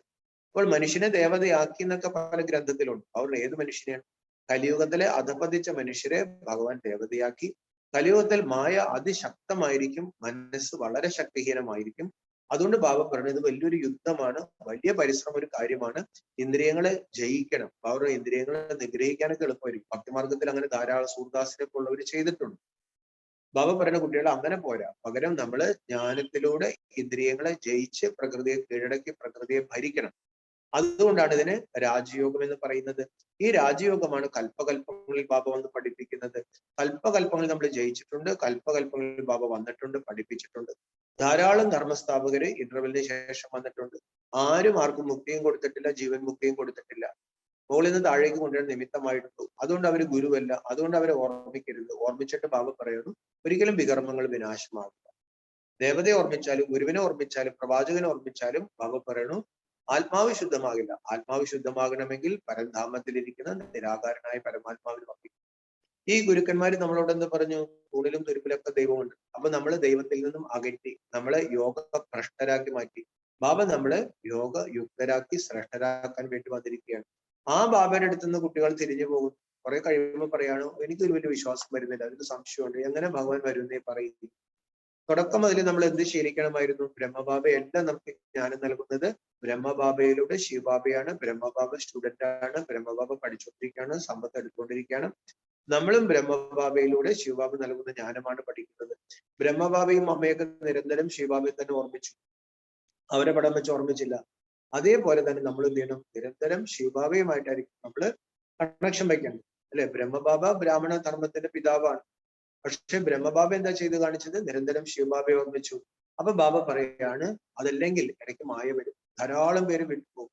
അപ്പോൾ മനുഷ്യനെ ദേവതയാക്കി എന്നൊക്കെ പല ഗ്രന്ഥത്തിലുണ്ട്. അവർ ഏത് മനുഷ്യനെയാണ്? കലിയുഗത്തിലെ അധപതിച്ച മനുഷ്യരെ ഭഗവാൻ ദേവതയാക്കി. കലിയുഗത്തിൽ മായ അതിശക്തമായിരിക്കും, മനസ്സ് വളരെ ശക്തിഹീനമായിരിക്കും. അതുകൊണ്ട് ബാബ പറഞ്ഞത് വലിയൊരു യുദ്ധമാണ്, വലിയ പരിശ്രമം ഒരു കാര്യമാണ്. ഇന്ദ്രിയങ്ങളെ ജയിക്കണം. അവരുടെ ഇന്ദ്രിയങ്ങളെ നിഗ്രഹിക്കാനൊക്കെ എളുപ്പമായിരിക്കും. ഭക്തിമാർഗത്തിൽ അങ്ങനെ ധാരാളം സൂർദാസിനൊക്കെ ഉള്ളവർ ചെയ്തിട്ടുണ്ട്. ബാബ പറയുന്ന കുട്ടികൾ അങ്ങനെ പോരാ. പകരം നമ്മള് ജ്ഞാനത്തിലൂടെ ഇന്ദ്രിയങ്ങളെ ജയിച്ച് പ്രകൃതിയെ കീഴടക്കി പ്രകൃതിയെ ഭരിക്കണം. അതുകൊണ്ടാണ് ഇതിന് രാജയോഗം എന്ന് പറയുന്നത്. ഈ രാജയോഗമാണ് കൽപ്പകൽപ്പങ്ങളിൽ ബാബ വന്ന് പഠിപ്പിക്കുന്നത്. കൽപ്പകൽപ്പങ്ങളിൽ നമ്മൾ ജയിച്ചിട്ടുണ്ട്. കൽപ്പകൽപ്പങ്ങളിൽ ബാബ വന്നിട്ടുണ്ട്, പഠിപ്പിച്ചിട്ടുണ്ട്. ധാരാളം ധർമ്മസ്ഥാപകര് ഇന്റർവെല്ലിന് ശേഷം വന്നിട്ടുണ്ട്. ആർക്കും മുക്തിയും കൊടുത്തിട്ടില്ല, ജീവൻ മുക്തിയും കൊടുത്തിട്ടില്ല. മുകളിൽ നിന്ന് താഴേക്ക് കൊണ്ടുവരാൻ നിമിത്തമായിട്ടുള്ളൂ. അതുകൊണ്ട് അവര് ഗുരുവല്ല. അതുകൊണ്ട് അവരെ ഓർമ്മിക്കരുത്. ഓർമ്മിച്ചിട്ട് ബാബ പറയുന്നു ഒരിക്കലും വികർമ്മങ്ങൾ വിനാശമാകില്ല. ദേവതയെ ഓർമ്മിച്ചാലും ഗുരുവിനെ ഓർമ്മിച്ചാലും പ്രവാചകനെ ഓർമ്മിച്ചാലും ബാബ പറയണു ആത്മാവ് ശുദ്ധമാകില്ല. ആത്മാവ് ശുദ്ധമാകണമെങ്കിൽ പരംധാമത്തിലിരിക്കുന്ന നിരാകാരനായ പരമാത്മാവിന് ഓർമ്മിക്കും. ഈ ഗുരുക്കന്മാര് നമ്മളോട് എന്ത് പറഞ്ഞു? തൂണിലും തുരുപ്പിലൊക്കെ ദൈവമുണ്ട്. അപ്പൊ നമ്മള് ദൈവത്തിൽ നിന്നും അകറ്റി നമ്മളെ യോഗ ഭ്രഷ്ടരാക്കി മാറ്റി. ബാബ നമ്മളെ യോഗ യുക്തരാക്കി ശ്രേഷ്ഠരാക്കാൻ വേണ്ടി വന്നിരിക്കുകയാണ്. ആ ബാബയുടെ അടുത്ത് നിന്ന് കുട്ടികൾ തിരിഞ്ഞു പോകും. കുറെ കഴിയുമ്പോൾ പറയാണ് എനിക്കൊരു വലിയ വിശ്വാസം വരുന്നില്ല, അതിന് സംശയമുണ്ട്, എങ്ങനെ ഭഗവാൻ വരുന്നേ പറയുന്നു. തുടക്കം മുതൽ നമ്മൾ എന്ത് ശീലിക്കണമായിരുന്നു? ബ്രഹ്മബാബ എല്ലാം നമുക്ക് ജ്ഞാനം നൽകുന്നത് ബ്രഹ്മബാബയിലൂടെ. ശിവബാബയാണ്. ബ്രഹ്മബാബ സ്റ്റുഡന്റ് ആണ്. ബ്രഹ്മബാബ പഠിച്ചുകൊണ്ടിരിക്കുകയാണ്, സമ്പത്ത് എടുത്തുകൊണ്ടിരിക്കുകയാണ്. നമ്മളും ബ്രഹ്മബാബയിലൂടെ ശിവബാബ നൽകുന്ന ജ്ഞാനമാണ് പഠിക്കുന്നത്. ബ്രഹ്മബാബയും അമ്മയൊക്കെ നിരന്തരം ശിവബാബയെ തന്നെ ഓർമ്മിച്ചു, അവരെ പടം വെച്ച് ഓർമ്മിച്ചില്ല. അതേപോലെ തന്നെ നമ്മൾ എന്ത് ചെയ്യണം? നിരന്തരം ശിവബാബയുമായിട്ടായിരിക്കും നമ്മള് കണക്ഷൻ വയ്ക്കേണ്ടത്, അല്ലെ? ബ്രഹ്മബാബ ബ്രാഹ്മണ ധർമ്മത്തിന്റെ പിതാവാണ്. പക്ഷെ ബ്രഹ്മബാബ എന്താ ചെയ്ത് കാണിച്ചത്? നിരന്തരം ശിവബാബയെ ഓർമ്മിച്ചു. അപ്പൊ ബാബ പറയാണ് അതല്ലെങ്കിൽ ഇടയ്ക്ക് മായ വരും, ധാരാളം പേര് വിട്ടുപോകും.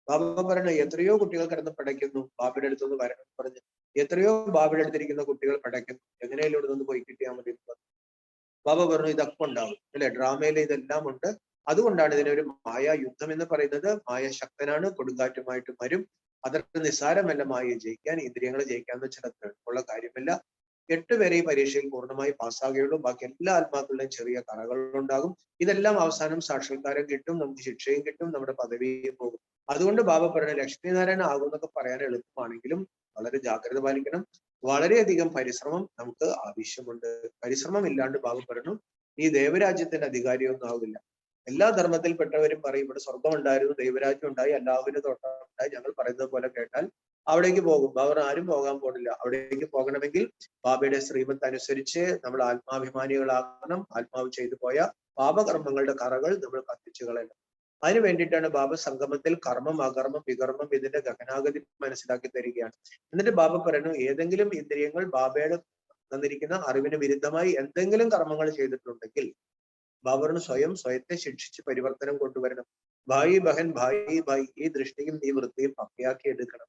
ബാബ പറയണ എത്രയോ കുട്ടികൾ കിടന്ന് പടയ്ക്കുന്നു, ബാബയുടെ അടുത്തൊന്ന് വരണം പറഞ്ഞ്. എത്രയോ ബാബയുടെ അടുത്തിരിക്കുന്ന കുട്ടികൾ പടയ്ക്കുന്നു, എങ്ങനെയും ഇവിടെ നിന്ന് പോയി കിട്ടിയാൽ മതി. ബാബ പറഞ്ഞു ഇതൊക്കെ ഉണ്ടാവും, അല്ലെ? ഡ്രാമയിൽ ഇതെല്ലാം ഉണ്ട്. അതുകൊണ്ടാണ് ഇതിനൊരു മായ യുദ്ധം എന്ന് പറയുന്നത്. മായ ശക്തനാണ്, കൊടുങ്കാറ്റുമായിട്ട് വരും. അതൊക്കെ നിസ്സാരമല്ല മായയെ ജയിക്കാൻ. ഇന്ദ്രിയങ്ങളെ ജയിക്കാന്ന് വെച്ചാൽ അത്ര എളുപ്പമുള്ള കാര്യമല്ല. 8 പേരെ ഈ പരീക്ഷയിൽ പൂർണ്ണമായി പാസ്സാകുകയുള്ളൂ. ബാക്കി എല്ലാ ആത്മാക്കളുടെയും ചെറിയ കറകളുണ്ടാകും. ഇതെല്ലാം അവസാനം സാക്ഷാത്കാരം കിട്ടും, നമുക്ക് ശിക്ഷയും കിട്ടും, നമ്മുടെ പദവിയും പോകും. അതുകൊണ്ട് ബാബ പറഞ്ഞ ലക്ഷ്മിനാരായണ ആകും എന്നൊക്കെ പറയാൻ എളുപ്പമാണെങ്കിലും വളരെ ജാഗ്രത പാലിക്കണം. വളരെയധികം പരിശ്രമം നമുക്ക് ആവശ്യമുണ്ട്. പരിശ്രമം ഇല്ലാണ്ട് ബാബ പറഞ്ഞു ഈ ദേവരാജ്യത്തിന്റെ അധികാരിയൊന്നും ആവില്ല. എല്ലാ ധർമ്മത്തിൽപ്പെട്ടവരും പറയും ഇവിടെ സ്വർഗം ഉണ്ടായിരുന്നു, ദൈവരാജ്യം ഉണ്ടായി, എല്ലാവരും തൊട്ടുണ്ടായി, ഞങ്ങൾ പറയുന്നത് പോലെ കേട്ടാൽ അവിടേക്ക് പോകും. അവർ ആരും പോകാൻ പോണില്ല. അവിടേക്ക് പോകണമെങ്കിൽ ബാബയുടെ ശ്രീമത്ത് അനുസരിച്ച് നമ്മൾ ആത്മാഭിമാനികളാകണം. ആത്മാവ് ചെയ്തു പോയ പാപകർമ്മങ്ങളുടെ കറകൾ നമ്മൾ കത്തിച്ചു കളയണം. അതിനു വേണ്ടിയിട്ടാണ് ബാബ സംഗമത്തിൽ കർമ്മം, അകർമ്മം, വികർമ്മം ഇതിന്റെ ഗഹനാഗതി മനസ്സിലാക്കി തരികയാണ്. എന്നിട്ട് ബാബ പറയുന്നു ഏതെങ്കിലും ഇന്ദ്രിയങ്ങൾ ബാബയുടെ തന്നിരിക്കുന്ന അറിവിന് വിരുദ്ധമായി എന്തെങ്കിലും കർമ്മങ്ങൾ ചെയ്തിട്ടുണ്ടെങ്കിൽ ബാബറിന് സ്വയത്തെ ശിക്ഷിച്ച് പരിവർത്തനം കൊണ്ടുവരണം. ഭായി ബഹൻ ഭായി ഭായി ഈ ദൃഷ്ടിയും ഈ വൃത്തിയും പക്കയാക്കി എടുക്കണം.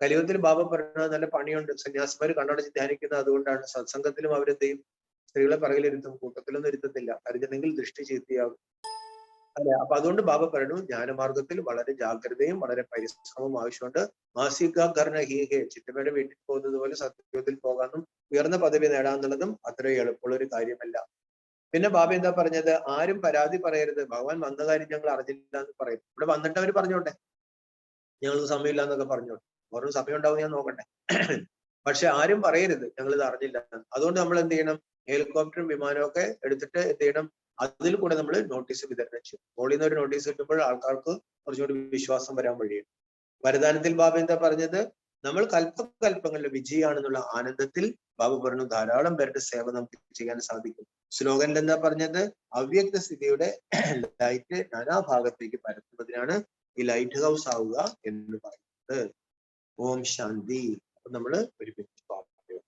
കലിയുഗത്തിൽ ബാബ പറഞ്ഞത് നല്ല പണിയുണ്ട്. സന്യാസിമാർ കണ്ണടച്ച് ധ്യാനിക്കുന്നത് അതുകൊണ്ടാണ്. സത്സംഗത്തിലും അവരെന്ത് ചെയ്യും? സ്ത്രീകളെ പറകിലിരുത്തും, കൂട്ടത്തിലൊന്നും ഇരുത്തത്തില്ല. കരുതണമെങ്കിൽ ദൃഷ്ടി ചീത്തയാകും. അല്ലെ? അപ്പൊ അതുകൊണ്ട് ബാബ പറയുന്നു ജ്ഞാനമാർഗത്തിൽ വളരെ ജാഗ്രതയും വളരെ പരിശ്രമവും ആവശ്യമുണ്ട്. മാസിക കർണ ഹീഹെ, ചിറ്റമ്മയുടെ വീട്ടിൽ പോകുന്നത് പോലെ സത്യത്തിൽ പോകാനും ഉയർന്ന പദവി നേടാന്നുള്ളതും അത്ര എളുപ്പമുള്ള ഒരു കാര്യമല്ല. പിന്നെ ബാബ എന്താ പറഞ്ഞത്? ആരും പരാതി പറയരുത്, ഭഗവാൻ വന്ന കാര്യം ഞങ്ങൾ അറിഞ്ഞില്ല എന്ന് പറയും. ഇവിടെ വന്നിട്ട് അവർ പറഞ്ഞോട്ടെ ഞങ്ങൾക്ക് സമയമില്ല എന്നൊക്കെ പറഞ്ഞോട്ടെ, ഓരോ സമയം ഉണ്ടാവും ഞാൻ നോക്കട്ടെ. പക്ഷെ ആരും പറയരുത് ഞങ്ങളിത് അറിഞ്ഞില്ല. അതുകൊണ്ട് നമ്മൾ എന്ത് ചെയ്യണം? ഹെലികോപ്റ്ററും വിമാനവും ഒക്കെ എടുത്തിട്ട് എന്ത് ചെയ്യണം? അതിൽ കൂടെ നമ്മൾ നോട്ടീസ് വിതരണം ചെയ്യും. മുകളിൽ നിന്ന് ഒരു നോട്ടീസ് കിട്ടുമ്പോൾ ആൾക്കാർക്ക് കുറച്ചുകൂടി വിശ്വാസം വരാൻ വഴിയുണ്ട്. വരദാനത്തിൽ ബാബ എന്താ പറഞ്ഞത്? നമ്മൾ കൽപ്പകൽപ്പങ്ങളുടെ വിജയാണെന്നുള്ള ആനന്ദത്തിൽ ബാബ പറഞ്ഞു ധാരാളം പേരുടെ സേവ നമുക്ക് ചെയ്യാൻ സാധിക്കും. സ്ലോഗനിൽ എന്താ പറഞ്ഞത്? അവ്യക്ത സ്ഥിതിയുടെ ലൈറ്റ് നാനാഭാഗത്തേക്ക് പരത്തുന്നതിനാണ് ഈ ലൈറ്റ് ഹൗസ് ആവുക എന്ന് പറയുന്നത്. ഓം ശാന്തി. അപ്പൊ നമ്മള് ഒരുമിച്ച് പാടുകയാണ്.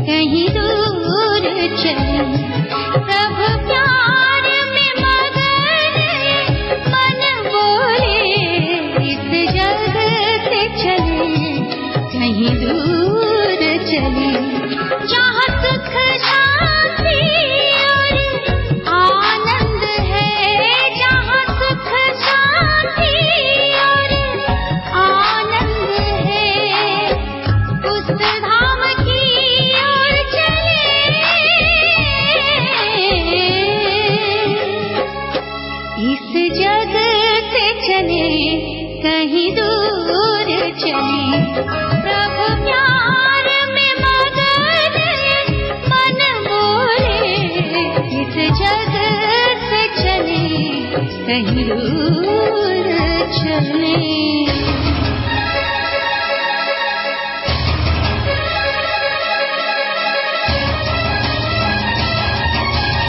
कहीं दूर चले प्रभु प्यार में मगन मन बोले इस जग से चले कहीं दूर चले जहाँ सुख शांति और आनंद है जहाँ सुख शांति और आनंद है उस धाम की ओर चले इस जग से चले कहीं दूर चले प्रभु प्यार में मगन मन बोले इस जग से चले कहीं दूर चले।